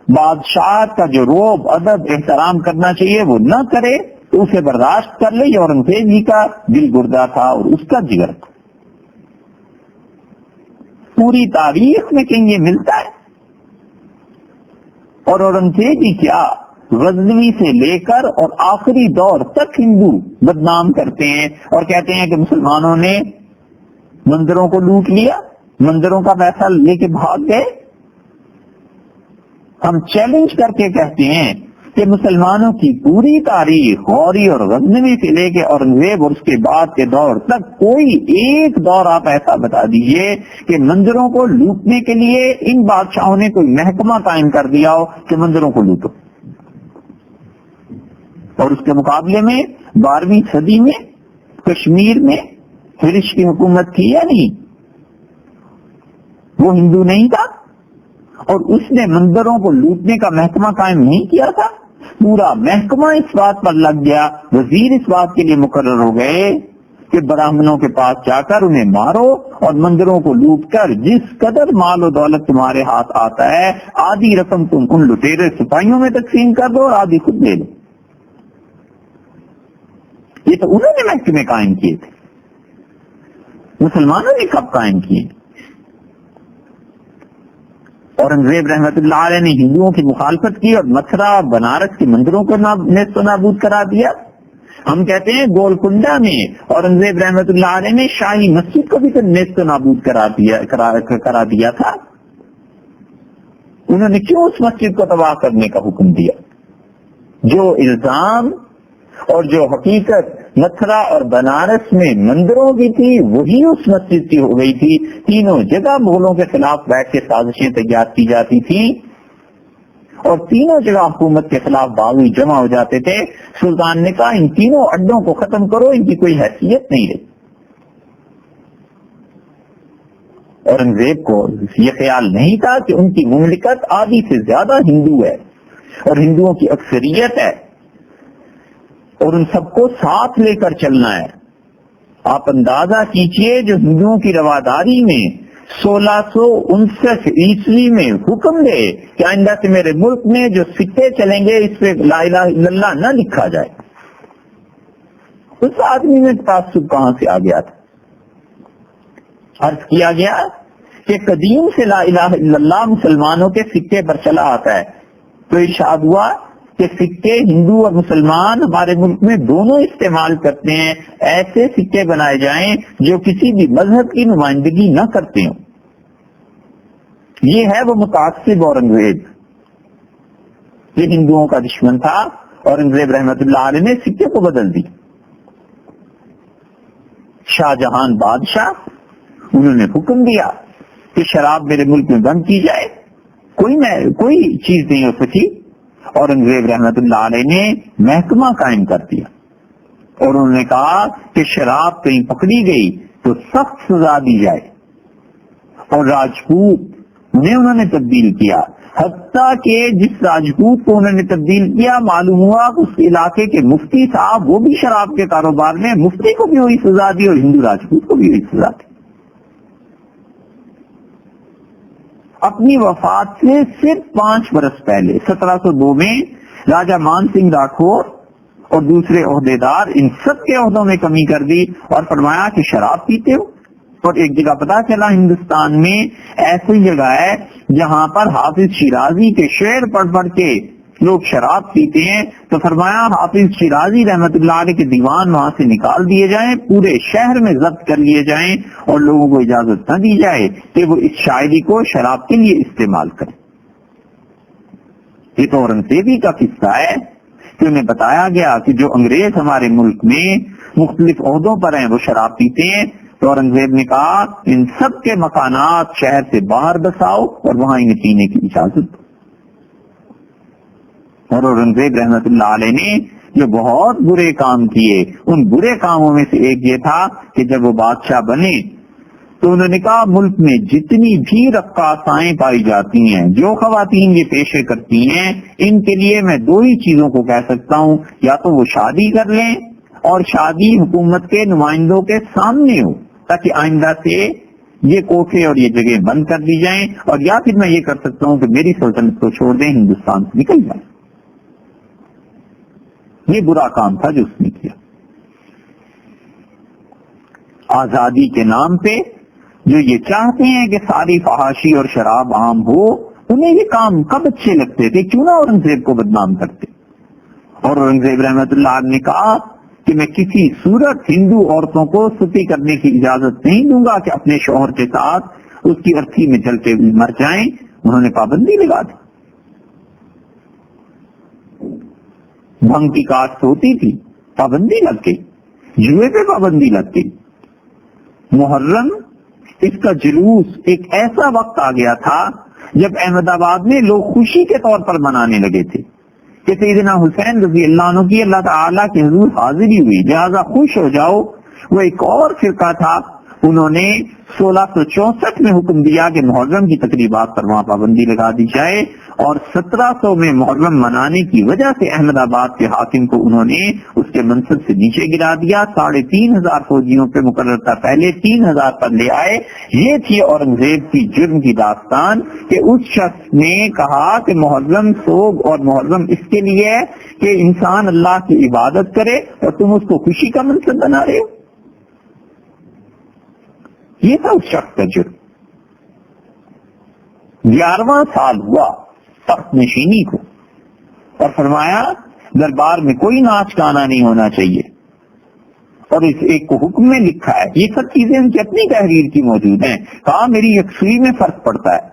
بادشاہ کا جو روب ادب احترام کرنا چاہیے وہ نہ کرے تو اسے برداشت کر لے. یہ اورنگزیب جی کا دل گردہ تھا اور اس کا جگر تھا. پوری تاریخ میں کہیں یہ ملتا ہے. اور اورنگزیب جی کیا غزنوی سے لے کر اور آخری دور تک ہندو بدنام کرتے ہیں اور کہتے ہیں کہ مسلمانوں نے مندروں کو لوٹ لیا، مندروں کا پیسہ لے کے بھاگ گئے. ہم چیلنج کر کے کہتے ہیں کہ مسلمانوں کی پوری تاریخ غوری اور غزنوی سے لے کے اورنگزیب اور اس کے بعد کے دور تک کوئی ایک دور آپ ایسا بتا دیجئے کہ مندروں کو لوٹنے کے لیے ان بادشاہوں نے کوئی محکمہ قائم کر دیا ہو کہ مندروں کو لوٹو. اور اس کے مقابلے میں 12ویں صدی میں کشمیر میں برٹش کی حکومت تھی یا نہیں؟ وہ ہندو نہیں تھا اور اس نے مندروں کو لوٹنے کا محکمہ قائم نہیں کیا تھا. پورا محکمہ اس بات پر لگ گیا، وزیر اس بات کے لیے مقرر ہو گئے کہ براہمنوں کے پاس جا کر انہیں مارو اور مندروں کو لوٹ کر جس قدر مال و دولت تمہارے ہاتھ آتا ہے آدھی رقم تم ان لٹیرے سپاہیوں میں تقسیم کر دو اور آدھی خود لے لو. یہ تو انہوں نے محکمے قائم کیے تھے، مسلمانوں نے کب قائم کیے؟ اورنگزیب رحمت اللہ علیہ نے ہندوؤں کی مخالفت کی اور متھرا اور بنارس کے مندروں کو نیست و نابود کرا دیا. ہم کہتے ہیں گولکنڈا میں اورنگزیب رحمت اللہ علیہ نے شاہی مسجد کو بھی تو نیست و نابود کرا دیا تھا. انہوں نے کیوں اس مسجد کو تباہ کرنے کا حکم دیا؟ جو الزام اور جو حقیقت متھرا اور بنارس میں مندروں کی تھی وہی اس مسجد کی ہو گئی تھی. تینوں جگہ مغلوں کے خلاف بیٹھ کے سازشیں تیار کی جاتی تھی اور تینوں جگہ حکومت کے خلاف باغی جمع ہو جاتے تھے. سلطان نے کہا ان تینوں اڈوں کو ختم کرو، ان کی کوئی حیثیت نہیں رہی. اورنگزیب کو یہ خیال نہیں تھا کہ ان کی مملکت آدھی سے زیادہ ہندو ہے، اور ہندوؤں کی اکثریت ہے اور ان سب کو ساتھ لے کر چلنا ہے. آپ اندازہ کیجئے جو ہندوؤں کی رواداری میں 1659 عیسوی میں حکم دے کہ آئندہ سے میرے ملک میں جو سکے چلیں گے اس پہ لا الہ الا اللہ نہ لکھا جائے. اس آدمی میں تعصب کہاں سے آ گیا تھا؟ عرض کیا گیا کہ قدیم سے لا الہ الا اللہ مسلمانوں کے سکے پر چلا آتا ہے. تو ارشاد ہوا کہ سکے ہندو اور مسلمان ہمارے ملک میں دونوں استعمال کرتے ہیں، ایسے سکے بنائے جائیں جو کسی بھی مذہب کی نمائندگی نہ کرتے ہوں. یہ ہے وہ متعصب اورنگزیب، یہ ہندوؤں کا دشمن تھا. اورنگزیب رحمت اللہ علیہ نے سکے کو بدل دی. شاہ جہان بادشاہ انہوں نے حکم دیا کہ شراب میرے ملک میں بند کی جائے، کوئی چیز نہیں ہو سکی. اورنگزیب رحمت اللہ علیہ نے محکمہ قائم کر دیا اور انہوں نے کہا کہ شراب کہیں پکڑی گئی تو سخت سزا دی جائے. اور راجپوت انہوں نے تبدیل کیا، حتیٰ کہ جس راجپوت کو انہوں نے تبدیل کیا معلوم ہوا کہ اس علاقے کے مفتی صاحب وہ بھی شراب کے کاروبار میں، مفتی کو بھی وہی سزا دی اور ہندو راجپوت کو بھی وہی سزا دی. اپنی وفات سے صرف 5 برس پہلے 1702 میں راجہ مان سنگھ راٹھور اور دوسرے عہدیدار ان سب کے عہدوں میں کمی کر دی اور فرمایا کہ شراب پیتے ہو. اور ایک جگہ پتا چلا ہندوستان میں ایسی جگہ ہے جہاں پر حافظ شیرازی کے شعر پڑھ پڑھ کے لوگ شراب پیتے ہیں. تو فرمایا حافظ شیرازی رحمت اللہ علیہ کے دیوان وہاں سے نکال دیے جائیں، پورے شہر میں ضبط کر لیے جائیں اور لوگوں کو اجازت نہ دی جائے کہ وہ اس شاعری کو شراب کے لیے استعمال کریں. یہ تو اورنگزیبی کا قصہ ہے کہ انہیں بتایا گیا کہ جو انگریز ہمارے ملک میں مختلف عہدوں پر ہیں وہ شراب پیتے ہیں. تو اورنگزیب نے کہا ان سب کے مکانات شہر سے باہر بساؤ اور وہاں انہیں پینے کی اجازت دو. اور اورنگزیب رحمت اللہ علیہ نے جو بہت برے کام کیے، ان برے کاموں میں سے ایک یہ تھا کہ جب وہ بادشاہ بنے تو انہوں نے کہا ملک میں جتنی بھی رقاصائیں پائی جاتی ہیں، جو خواتین یہ پیشے کرتی ہیں، ان کے لیے میں 2 ہی چیزوں کو کہہ سکتا ہوں، یا تو وہ شادی کر لیں اور شادی حکومت کے نمائندوں کے سامنے ہو تاکہ آئندہ سے یہ کوٹھے اور یہ جگہ بند کر دی جائیں، اور یا پھر میں یہ کر سکتا ہوں کہ میری سلطنت کو چھوڑ دیں، ہندوستان سے نکل جائیں. یہ برا کام تھا جو اس نے کیا. آزادی کے نام پہ جو یہ چاہتے ہیں کہ ساری فحاشی اور شراب عام ہو، انہیں یہ کام کب اچھے لگتے تھے؟ کیوں نہ اورنگزیب کو بدنام کرتے. اور اورنگزیب رحمت اللہ علیہ نے کہا کہ میں کسی صورت ہندو عورتوں کو ستی کرنے کی اجازت نہیں دوں گا کہ اپنے شوہر کے ساتھ اس کی ارتھی میں جلتے مر جائیں. انہوں نے پابندی لگا دی. بھنگ کی کاشت ہوتی تھی، پابندی لگ گئی. جوئے پہ پابندی لگ گئی. محرم اس کا جلوس ایک ایسا وقت آ گیا تھا جب احمد آباد میں لوگ خوشی کے طور پر منانے لگے تھے کہ سیدنا حسین رضی اللہ عنہ کی اللہ تعالیٰ کے حضور حاضری ہوئی، لہذا خوش ہو جاؤ. وہ ایک اور فرقہ تھا، انہوں نے 1664 میں حکم دیا کہ محرم کی تقریبات پر وہاں پابندی لگا دی جائے، اور 1700 میں محرم منانے کی وجہ سے احمد آباد کے حاکم کو انہوں نے اس کے منصب سے نیچے گرا دیا. 3500 فوجیوں پہ مقرر تھا، پہلے 3000 پر لے آئے. یہ تھی اورنگزیب کی جرم کی داستان کہ اس شخص نے کہا کہ محرم سوگ اور محرم اس کے لیے ہے کہ انسان اللہ کی عبادت کرے اور تم اس کو خوشی کا منصب بنا رہے ہو. یہ تھا اس شخص کا جرم. 11واں سال ہوا تخت نشینی کو، اور فرمایا دربار میں کوئی ناچ گانا نہیں ہونا چاہیے، اور اس ایک کو حکم میں لکھا ہے. یہ سب چیزیں ان کی اپنی تحریر کی موجود ہیں. کہا میری یکسوئی میں فرق پڑتا ہے،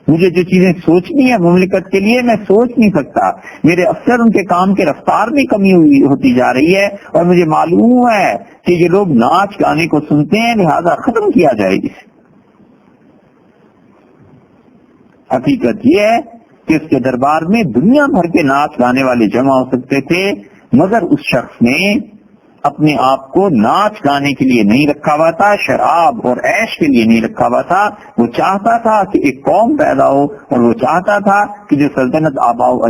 مجھے جو چیزیں سوچنی ہے مملکت کے لیے میں سوچ نہیں سکتا. میرے افسر ان کے کام کے رفتار میں کمی ہوتی جا رہی ہے، اور مجھے معلوم ہے کہ یہ لوگ ناچ گانے کو سنتے ہیں، لہذا ختم کیا جائے گی. حقیقت یہ ہے کہ اس کے دربار میں دنیا بھر کے ناچ گانے والے جمع ہو سکتے تھے، مگر اس شخص نے اپنے آپ کو ناچ گانے کے لیے نہیں رکھا ہوا تھا، شراب اور عیش کے لیے نہیں رکھا ہوا تھا. وہ چاہتا تھا کہ ایک قوم پیدا ہو، اور وہ چاہتا تھا کہ جو سلطنت آباؤ